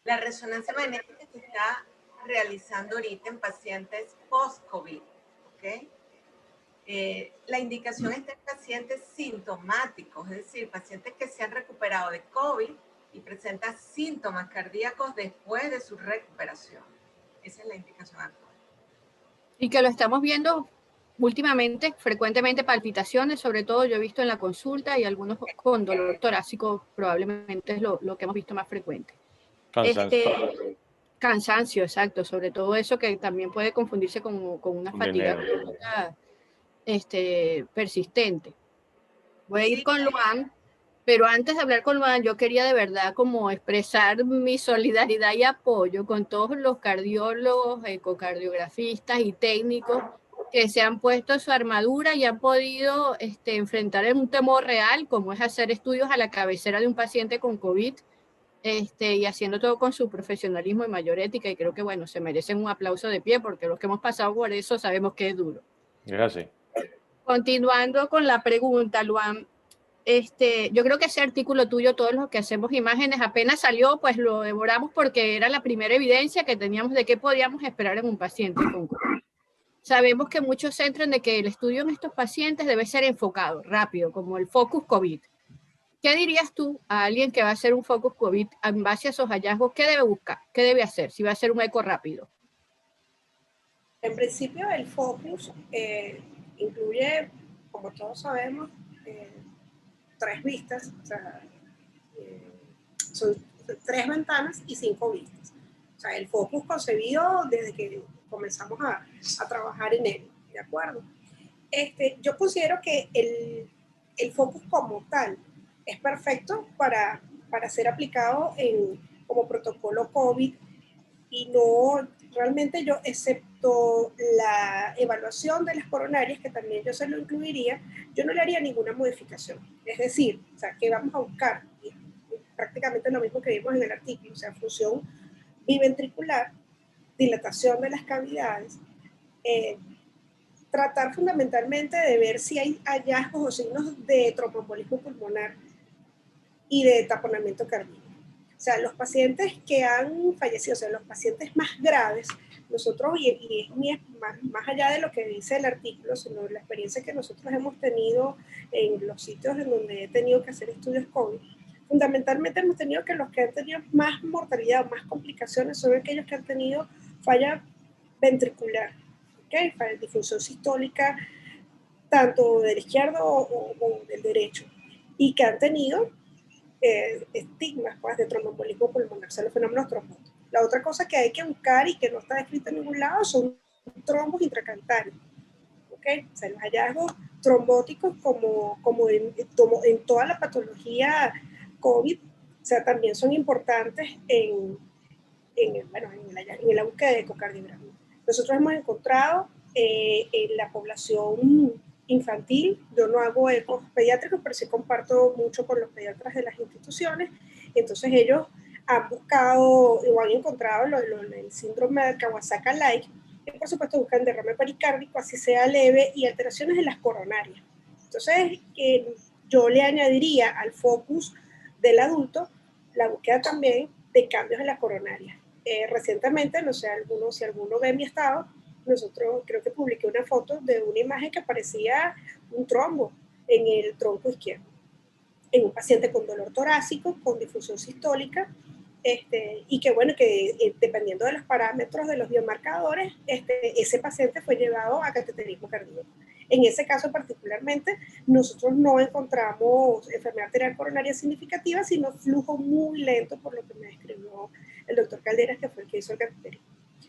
La resonancia magnética se está realizando ahorita en pacientes post-COVID, ¿ok? La indicación está en pacientes sintomáticos, es decir, pacientes que se han recuperado de COVID y presentan síntomas cardíacos después de su recuperación. Esa es la indicación actual. Y que lo estamos viendo últimamente, frecuentemente palpitaciones, sobre todo yo he visto en la consulta, y algunos con dolor torácico probablemente es lo que hemos visto más frecuente. Cansancio. Cansancio, exacto, sobre todo eso que también puede confundirse con una fatiga persistente. Voy a ir con Luan, pero antes de hablar con Luan, yo quería de verdad como expresar mi solidaridad y apoyo con todos los cardiólogos, ecocardiografistas y técnicos que se han puesto su armadura y han podido enfrentar un temor real, como es hacer estudios a la cabecera de un paciente con COVID, y haciendo todo con su profesionalismo y mayor ética, y creo que bueno, se merecen un aplauso de pie, porque los que hemos pasado por eso sabemos que es duro. Gracias. Continuando con la pregunta, Luan, yo creo que ese artículo tuyo, todos los que hacemos imágenes, apenas salió, pues lo devoramos porque era la primera evidencia que teníamos de qué podíamos esperar en un paciente con COVID. Sabemos que muchos centran de que el estudio en estos pacientes debe ser enfocado, rápido, como el Focus COVID. ¿Qué dirías tú a alguien que va a hacer un Focus COVID en base a esos hallazgos? ¿Qué debe buscar? ¿Qué debe hacer si va a hacer un eco rápido? En principio, el Focus incluye, como todos sabemos, 3 vistas, o sea, son 3 ventanas y 5 vistas. O sea, el Focus concebido desde que comenzamos a trabajar en él, ¿de acuerdo? Yo considero que el Focus como tal es perfecto para ser aplicado como protocolo COVID, y no, realmente yo, excepto la evaluación de las coronarias, que también yo se lo incluiría, yo no le haría ninguna modificación. Es decir, o sea, que vamos a buscar prácticamente lo mismo que vimos en el artículo, o sea, función biventricular, dilatación de las cavidades, tratar fundamentalmente de ver si hay hallazgos o signos de tromboembolismo pulmonar y de taponamiento cardíaco. O sea, los pacientes que han fallecido, o sea, los pacientes más graves, nosotros, y es más allá de lo que dice el artículo, sino la experiencia que nosotros hemos tenido en los sitios en donde he tenido que hacer estudios COVID, fundamentalmente hemos tenido que los que han tenido más mortalidad o más complicaciones son aquellos que han tenido falla ventricular, ¿okay? Falla de disfunción sistólica, tanto del izquierdo o del derecho, y que han tenido estigmas pues, de tromboembolismo pulmonar, o sea, los fenómenos trombóticos. La otra cosa que hay que buscar y que no está descrita en ningún lado son trombos intracavitarios. ¿Okay? O sea, los hallazgos trombóticos como en toda la patología COVID, o sea, también son importantes en la búsqueda de ecocardiograma. Nosotros hemos encontrado en la población infantil, yo no hago ecos pediátricos, pero sí comparto mucho con los pediatras de las instituciones, entonces ellos han buscado o han encontrado el síndrome de Kawasaki-like, que por supuesto buscan derrame pericárdico, así sea leve, y alteraciones en las coronarias. Entonces, yo le añadiría al focus del adulto la búsqueda también de cambios en las coronarias. Recientemente, no sé si alguno ve mi estado, nosotros creo que publiqué una foto de una imagen que parecía un trombo en el tronco izquierdo, en un paciente con dolor torácico, con difusión sistólica, y que bueno, que dependiendo de los parámetros de los biomarcadores, ese paciente fue llevado a cateterismo cardíaco. En ese caso particularmente, nosotros no encontramos enfermedad arterial coronaria significativa, sino flujo muy lento, por lo que me describió el doctor Calderas, que fue el que hizo el cateterismo.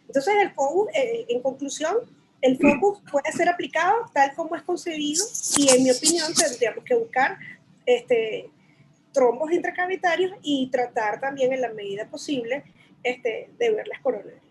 Entonces, el focus, en conclusión, el focus puede ser aplicado tal como es concebido y, en mi opinión, tendríamos que buscar trombos intracavitarios y tratar también, en la medida posible, de ver las coronarias.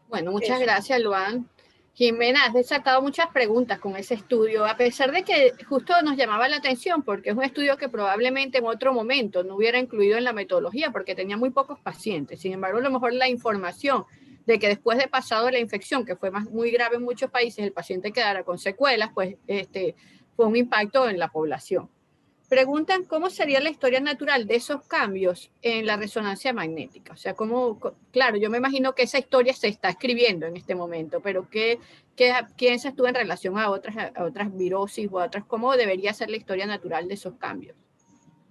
Bueno, muchas gracias, Luan. Jimena, has desatado muchas preguntas con ese estudio, a pesar de que justo nos llamaba la atención, porque es un estudio que probablemente en otro momento no hubiera incluido en la metodología, porque tenía muy pocos pacientes. Sin embargo, a lo mejor la información de que después de pasado la infección, que fue muy grave en muchos países, el paciente quedara con secuelas, pues fue un impacto en la población. Preguntan cómo sería la historia natural de esos cambios en la resonancia magnética. O sea, claro, yo me imagino que esa historia se está escribiendo en este momento, pero ¿qué piensas tú en relación a otras virosis o a otras? ¿Cómo debería ser la historia natural de esos cambios?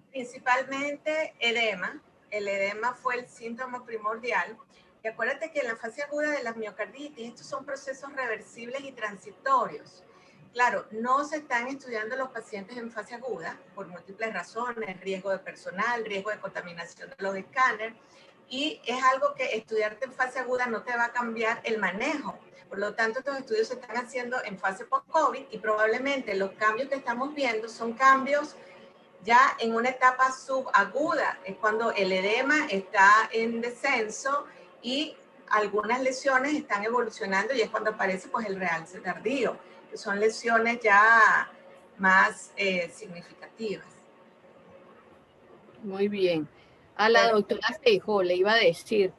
Principalmente edema. El edema fue el síntoma primordial. Y acuérdate que en la fase aguda de la miocarditis, estos son procesos reversibles y transitorios. Claro, no se están estudiando los pacientes en fase aguda por múltiples razones, riesgo de personal, riesgo de contaminación de los escáneres, y es algo que estudiarte en fase aguda no te va a cambiar el manejo. Por lo tanto, estos estudios se están haciendo en fase post-COVID y probablemente los cambios que estamos viendo son cambios ya en una etapa subaguda, es cuando el edema está en descenso y algunas lesiones están evolucionando y es cuando aparece pues el realce tardío. Son lesiones ya más significativas. Muy bien. A la doctora Feijó le iba a decir,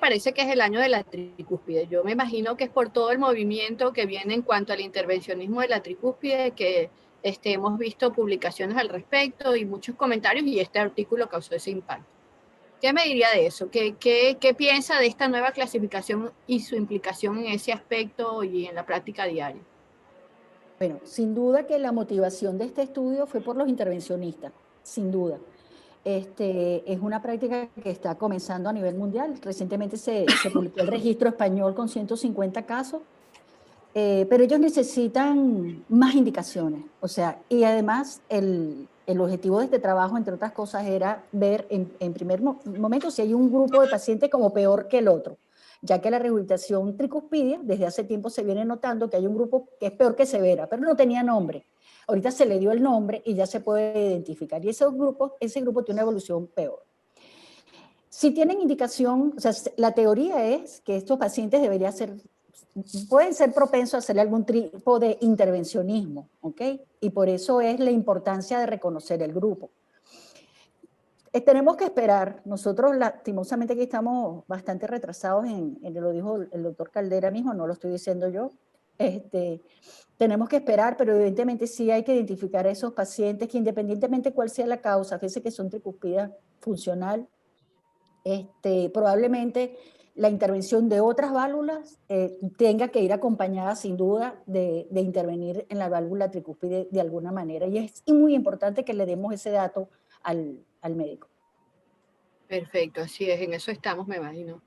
parece que es el año de la tricúspide. Yo me imagino que es por todo el movimiento que viene en cuanto al intervencionismo de la tricúspide, que hemos visto publicaciones al respecto y muchos comentarios, y este artículo causó ese impacto. ¿Qué me diría de eso? ¿Qué piensa de esta nueva clasificación y su implicación en ese aspecto y en la práctica diaria? Bueno, sin duda que la motivación de este estudio fue por los intervencionistas, sin duda. Es una práctica que está comenzando a nivel mundial. Recientemente se publicó el registro español con 150 casos, pero ellos necesitan más indicaciones. O sea, y además el objetivo de este trabajo, entre otras cosas, era ver en primer momento si hay un grupo de pacientes como peor que el otro, ya que la rehabilitación tricuspidia, desde hace tiempo se viene notando que hay un grupo que es peor que severa, pero no tenía nombre. Ahorita se le dio el nombre y ya se puede identificar. Y ese grupo tiene una evolución peor. Si tienen indicación, o sea, la teoría es que estos pacientes pueden ser propensos a hacer algún tipo de intervencionismo, ¿ok? Y por eso es la importancia de reconocer el grupo. Tenemos que esperar. Nosotros, lastimosamente, aquí estamos bastante retrasados lo dijo el doctor Caldera mismo, no lo estoy diciendo yo. Tenemos que esperar, pero evidentemente sí hay que identificar a esos pacientes que, independientemente cuál sea la causa, fíjense que son tricuspida funcional, probablemente la intervención de otras válvulas tenga que ir acompañada sin duda de intervenir en la válvula tricúspide de alguna manera, y es muy importante que le demos ese dato al médico. Perfecto, así es, en eso estamos, me imagino.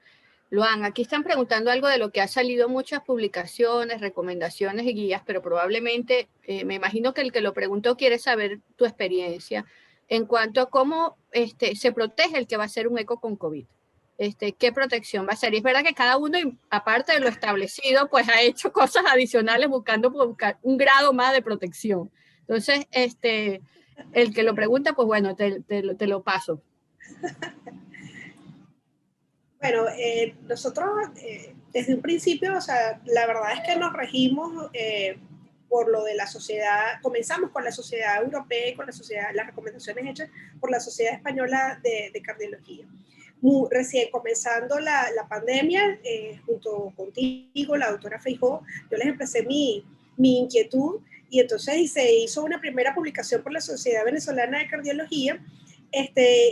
Luan, aquí están preguntando algo de lo que ha salido muchas publicaciones, recomendaciones y guías, pero probablemente, me imagino que el que lo preguntó quiere saber tu experiencia en cuanto a cómo se protege el que va a hacer un eco con COVID. ¿Qué protección va a ser? Y es verdad que cada uno, aparte de lo establecido, pues ha hecho cosas adicionales buscando un grado más de protección. Entonces, el que lo pregunta, pues bueno, te lo paso. Bueno, nosotros desde un principio, o sea, la verdad es que nos regimos por lo de la sociedad, comenzamos con la sociedad europea y con las recomendaciones hechas por la Sociedad Española de Cardiología. Recién comenzando la pandemia, junto contigo, la doctora Feijó, yo les empecé mi inquietud y entonces se hizo una primera publicación por la Sociedad Venezolana de Cardiología,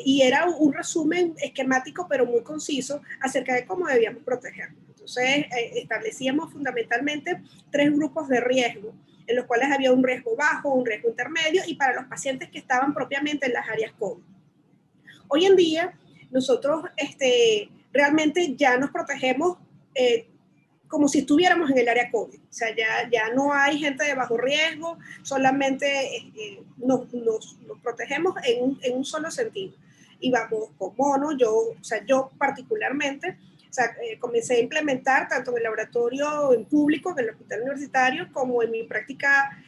y era un resumen esquemático pero muy conciso acerca de cómo debíamos protegernos. Entonces establecíamos fundamentalmente 3 grupos de riesgo, en los cuales había un riesgo bajo, un riesgo intermedio y para los pacientes que estaban propiamente en las áreas COVID. Hoy en día nosotros realmente ya nos protegemos como si estuviéramos en el área COVID. O sea, ya no hay gente de bajo riesgo, solamente nos protegemos en un solo sentido. Y vamos con mono, yo particularmente, comencé a implementar tanto en el laboratorio en público, en el hospital universitario, como en mi práctica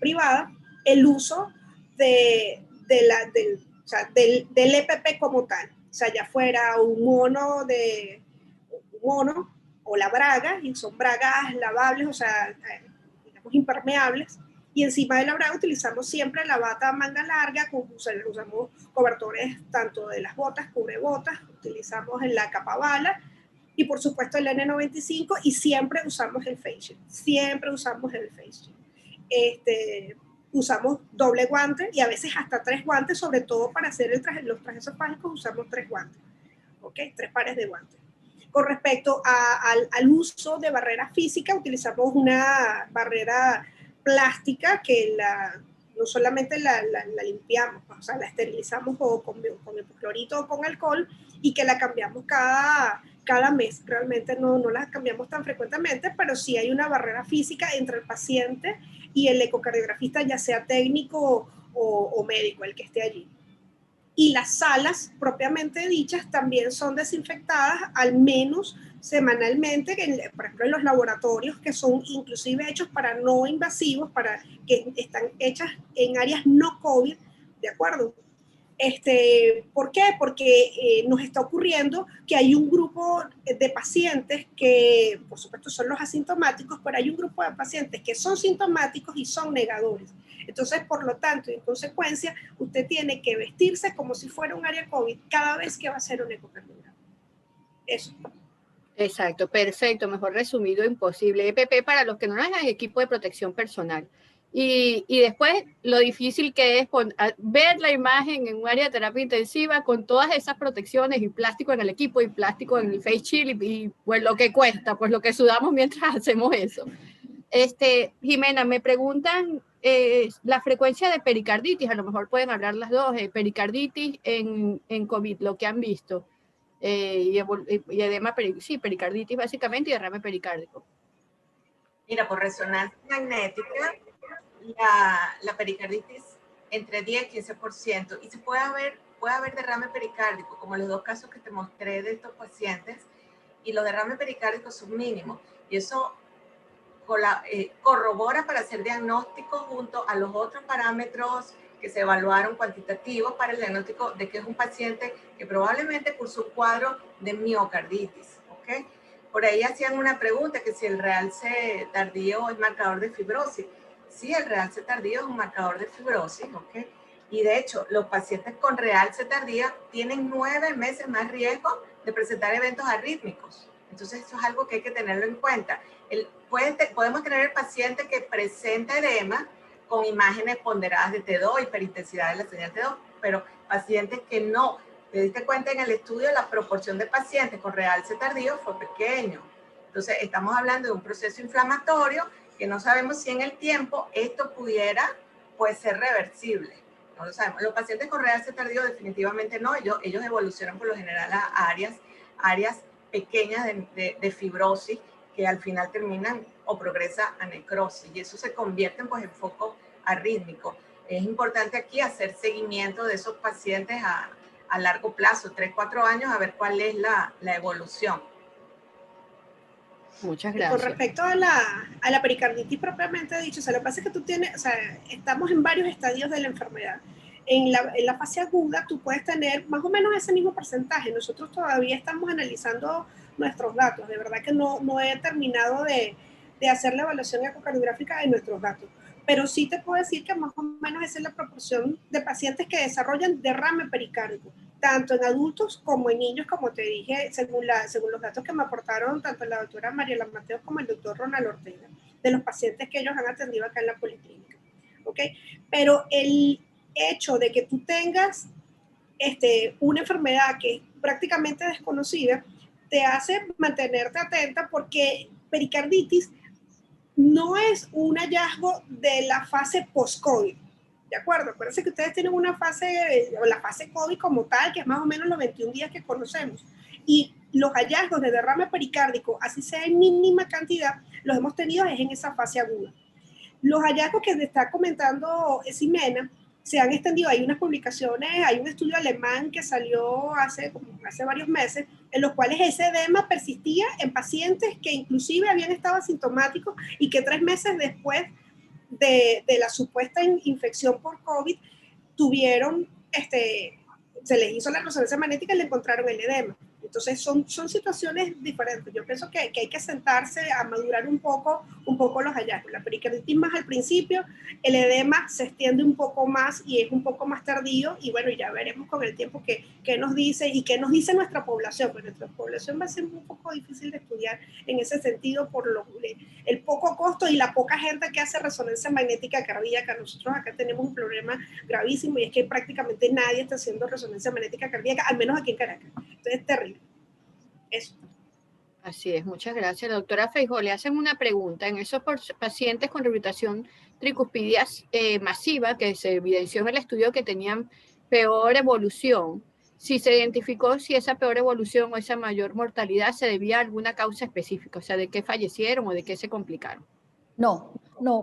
privada, el uso del EPP como tal. O sea, ya fuera un mono o la braga, y son bragas lavables, o sea, digamos impermeables, y encima de la braga utilizamos siempre la bata manga larga, usamos cobertores tanto de las botas, cubrebotas, utilizamos en la capa bala, y por supuesto el N95, y siempre usamos el face shield, usamos doble guante, y a veces hasta 3 guantes, sobre todo para hacer los trajes esofágicos usamos 3 guantes, ¿ok? 3 pares de guantes. Con respecto al uso de barrera física, utilizamos una barrera plástica que no solamente la limpiamos, o sea, la esterilizamos con hipoclorito o con alcohol, y que la cambiamos cada mes. Realmente no la cambiamos tan frecuentemente, pero sí hay una barrera física entre el paciente y el ecocardiografista, ya sea técnico o médico, el que esté allí. Y las salas propiamente dichas también son desinfectadas al menos semanalmente, por ejemplo en los laboratorios, que son inclusive hechos para no invasivos, que están hechas en áreas no COVID, ¿de acuerdo? ¿Por qué? Porque nos está ocurriendo que hay un grupo de pacientes que, por supuesto, son los asintomáticos, pero hay un grupo de pacientes que son sintomáticos y son negadores. Entonces, por lo tanto, en consecuencia, usted tiene que vestirse como si fuera un área COVID cada vez que va a hacer un ecocardiograma. Eso. Exacto, perfecto, mejor resumido imposible. EPP, para los que no hagan, equipo de protección personal. Y después lo difícil que es ver la imagen en un área de terapia intensiva con todas esas protecciones y plástico en el equipo y plástico en el face shield y pues lo que cuesta, pues lo que sudamos mientras hacemos eso. Jimena, me preguntan la frecuencia de pericarditis, a lo mejor pueden hablar las dos, pericarditis en COVID, lo que han visto. Y edema, sí, pericarditis básicamente y derrame pericárdico. Mira, por resonancia magnética, la pericarditis entre 10 y 15%, y se puede haber derrame pericárdico, como los 2 casos que te mostré de estos pacientes, y los derrames pericárdicos son mínimos, y eso corrobora para hacer diagnóstico junto a los otros parámetros que se evaluaron cuantitativos para el diagnóstico de que es un paciente que probablemente cursó un cuadro de miocarditis, ¿ok? Por ahí hacían una pregunta, que si el realce tardío es marcador de fibrosis. Sí, el realce tardío es un marcador de fibrosis, ¿ok? Y de hecho, los pacientes con realce tardía tienen 9 meses más riesgo de presentar eventos arrítmicos. Entonces, esto es algo que hay que tenerlo en cuenta. Podemos tener el paciente que presenta edema con imágenes ponderadas de T2, hiperintensidad de la señal T2, pero pacientes que no. Te diste cuenta en el estudio, la proporción de pacientes con realce tardío fue pequeño. Entonces, estamos hablando de un proceso inflamatorio que no sabemos si en el tiempo esto pudiera pues, ser reversible. No lo sabemos. Los pacientes con realce tardío definitivamente no. Ellos evolucionan por lo general a áreas pequeñas de fibrosis que al final terminan o progresa a necrosis. Y eso se convierte pues, en foco arrítmico. Es importante aquí hacer seguimiento de esos pacientes a largo plazo, 3-4 años, a ver cuál es la evolución. Muchas Y gracias. con respecto a la pericarditis propiamente dicho, o sea, lo que pasa es que tú tienes, o sea, estamos en varios estadios de la enfermedad. En la fase aguda tú puedes tener más o menos ese mismo porcentaje. Nosotros todavía estamos analizando nuestros datos. De verdad que no he terminado de hacer la evaluación ecocardiográfica de nuestros datos. Pero sí te puedo decir que más o menos esa es la proporción de pacientes que desarrollan derrame pericárdico, tanto en adultos como en niños, como te dije, según los datos que me aportaron tanto la doctora Mariela Mateo como el doctor Ronald Ortega, de los pacientes que ellos han atendido acá en la policlínica. ¿Okay? Pero el hecho de que tú tengas una enfermedad que es prácticamente desconocida, te hace mantenerte atenta porque pericarditis no es un hallazgo de la fase post-COVID, ¿de acuerdo? Acuérdense que ustedes tienen una fase, o la fase COVID como tal, que es más o menos los 21 días que conocemos. Y los hallazgos de derrame pericárdico, así sea en mínima cantidad, los hemos tenido es en esa fase aguda. Los hallazgos que está comentando Ximena se han extendido. Hay unas publicaciones, hay un estudio alemán que salió hace varios meses, en los cuales ese edema persistía en pacientes que inclusive habían estado asintomáticos y que 3 meses después de la supuesta infección por COVID tuvieron, se les hizo la resonancia magnética y le encontraron el edema. Entonces son situaciones diferentes. Yo pienso que hay que sentarse a madurar un poco los hallazgos. La pericarditis más al principio, el edema se extiende un poco más y es un poco más tardío, y bueno, ya veremos con el tiempo qué nos dice y qué nos dice nuestra población, porque nuestra población va a ser un poco difícil de estudiar en ese sentido por el poco costo y la poca gente que hace resonancia magnética cardíaca. Nosotros acá tenemos un problema gravísimo y es que prácticamente nadie está haciendo resonancia magnética cardíaca, al menos aquí en Caracas. Entonces es terrible. Eso. Así es, muchas gracias. Doctora Feijó, le hacen una pregunta. En esos pacientes con rehabilitación tricuspidia masiva, que se evidenció en el estudio que tenían peor evolución, si se identificó si esa peor evolución o esa mayor mortalidad se debía a alguna causa específica, o sea, de qué fallecieron o de qué se complicaron. No,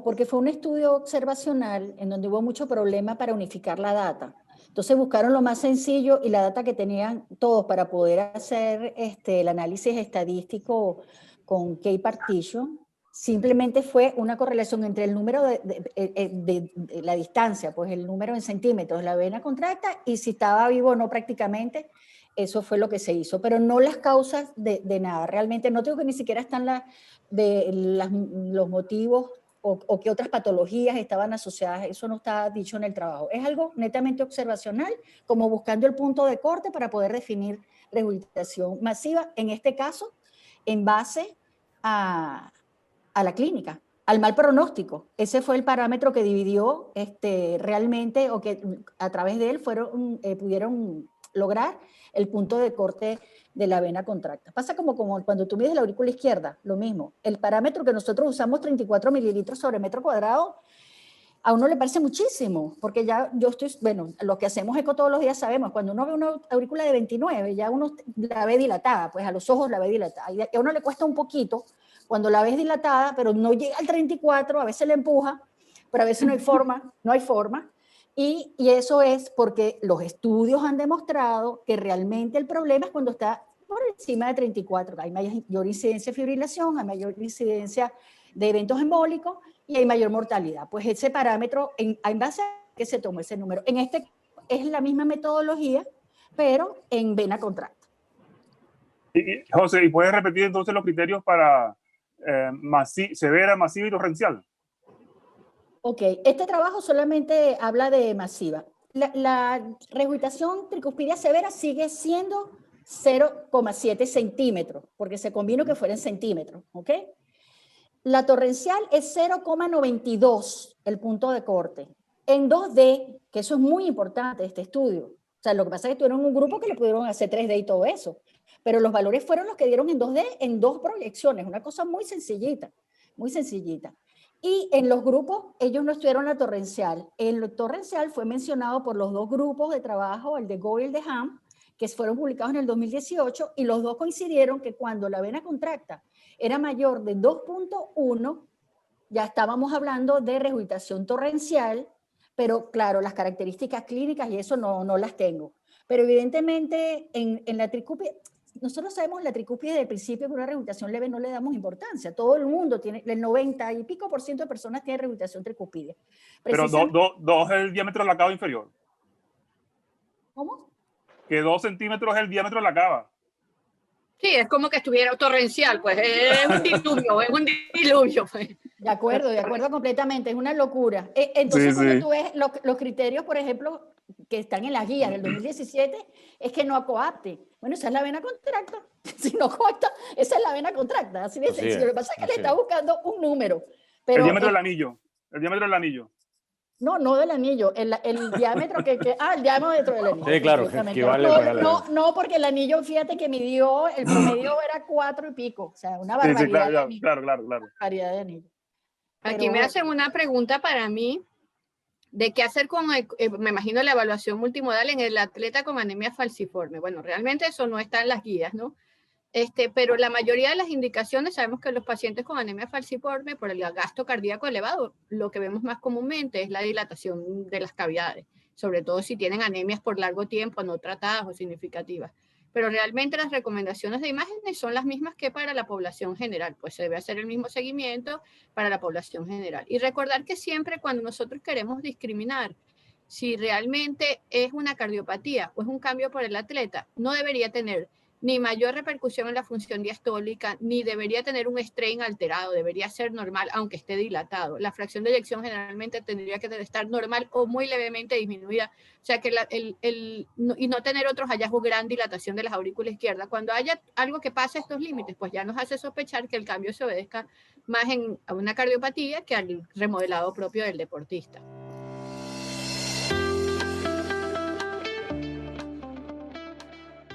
porque fue un estudio observacional en donde hubo mucho problema para unificar la data. Entonces buscaron lo más sencillo y la data que tenían todos para poder hacer el análisis estadístico con K-partition, simplemente fue una correlación entre el número de la distancia, pues el número en centímetros, la vena contracta, y si estaba vivo o no prácticamente. Eso fue lo que se hizo, pero no las causas de nada. Realmente no tengo que ni siquiera están los motivos o qué otras patologías estaban asociadas. Eso no está dicho en el trabajo. Es algo netamente observacional, como buscando el punto de corte para poder definir rehabilitación masiva, en este caso, en base a la clínica, al mal pronóstico. Ese fue el parámetro que dividió realmente, o que a través de él pudieron lograr el punto de corte de la vena contracta. Pasa como cuando tú mides la aurícula izquierda, lo mismo. El parámetro que nosotros usamos, 34 mililitros sobre metro cuadrado, a uno le parece muchísimo, porque ya lo que hacemos eco todos los días sabemos, cuando uno ve una aurícula de 29, ya uno la ve dilatada, pues a los ojos la ve dilatada, y a uno le cuesta un poquito cuando la ves dilatada, pero no llega al 34, a veces le empuja, pero a veces no hay forma, y eso es porque los estudios han demostrado que realmente el problema es cuando está por encima de 34, hay mayor incidencia de fibrilación, hay mayor incidencia de eventos embólicos y hay mayor mortalidad. Pues ese parámetro, en base a que se tomó ese número. En es la misma metodología, pero en vena contracta. José, ¿y puedes repetir entonces los criterios para severa, masiva y torrencial? Ok, este trabajo solamente habla de masiva. la regurgitación tricuspidia severa sigue siendo 0,7 centímetros, porque se combinó que fuera en centímetros, ¿ok? La torrencial es 0,92 el punto de corte. En 2D, que eso es muy importante este estudio. O sea, lo que pasa es que tuvieron un grupo que le pudieron hacer 3D y todo eso. Pero los valores fueron los que dieron en 2D en 2 proyecciones. Una cosa muy sencillita, muy sencillita. Y en los grupos, ellos no estudiaron la torrencial. El torrencial fue mencionado por los 2 grupos de trabajo, el de Go y el de Ham, que fueron publicados en el 2018, y los 2 coincidieron que cuando la vena contracta era mayor de 2.1, ya estábamos hablando de regurgitación torrencial, pero claro, las características clínicas y eso no las tengo. Pero evidentemente en la tricuspide, nosotros sabemos la tricuspide desde el principio que una regurgitación leve no le damos importancia. Todo el mundo tiene, el 90 y pico % de personas tienen regurgitación tricuspide. Pero 2 es el diámetro de la cava inferior. ¿Cómo? Que 2 centímetros es el diámetro de la cava. Sí, es como que estuviera torrencial, pues es un diluvio, es un diluvio. Pues. De acuerdo completamente, es una locura. Entonces, Sí, cuando sí. tú ves los criterios, por ejemplo, que están en las guías del 2017, es que no acoapte. Bueno, esa es la vena contracta. Si no coapta, esa es la vena contracta. Así de sencillo. Lo que pasa es que le está buscando un número. Pero el diámetro del anillo. El diámetro del anillo. no del anillo, el diámetro el diámetro del anillo. Sí, claro, equivale, pues, no, porque el anillo, fíjate que midió, el promedio era 4 y pico, o sea, una barbaridad. Sí, de anillo. claro. Barbaridad de anillo. Aquí me hacen una pregunta para mí de qué hacer con, me imagino, la evaluación multimodal en el atleta con anemia falciforme. Bueno, realmente eso no está en las guías, ¿no? Pero la mayoría de las indicaciones sabemos que los pacientes con anemia falciforme, por el gasto cardíaco elevado, lo que vemos más comúnmente es la dilatación de las cavidades, sobre todo si tienen anemias por largo tiempo, no tratadas o significativas. Pero realmente las recomendaciones de imágenes son las mismas que para la población general, pues se debe hacer el mismo seguimiento para la población general. Y recordar que siempre cuando nosotros queremos discriminar si realmente es una cardiopatía o es un cambio por el atleta, no debería tener ni mayor repercusión en la función diastólica, ni debería tener un strain alterado, debería ser normal, aunque esté dilatado. La fracción de eyección generalmente tendría que estar normal o muy levemente disminuida, o sea que y no tener otros hallazgos, gran dilatación de las aurículas izquierdas. Cuando haya algo que pase estos límites, pues ya nos hace sospechar que el cambio se obedezca más a una cardiopatía que al remodelado propio del deportista.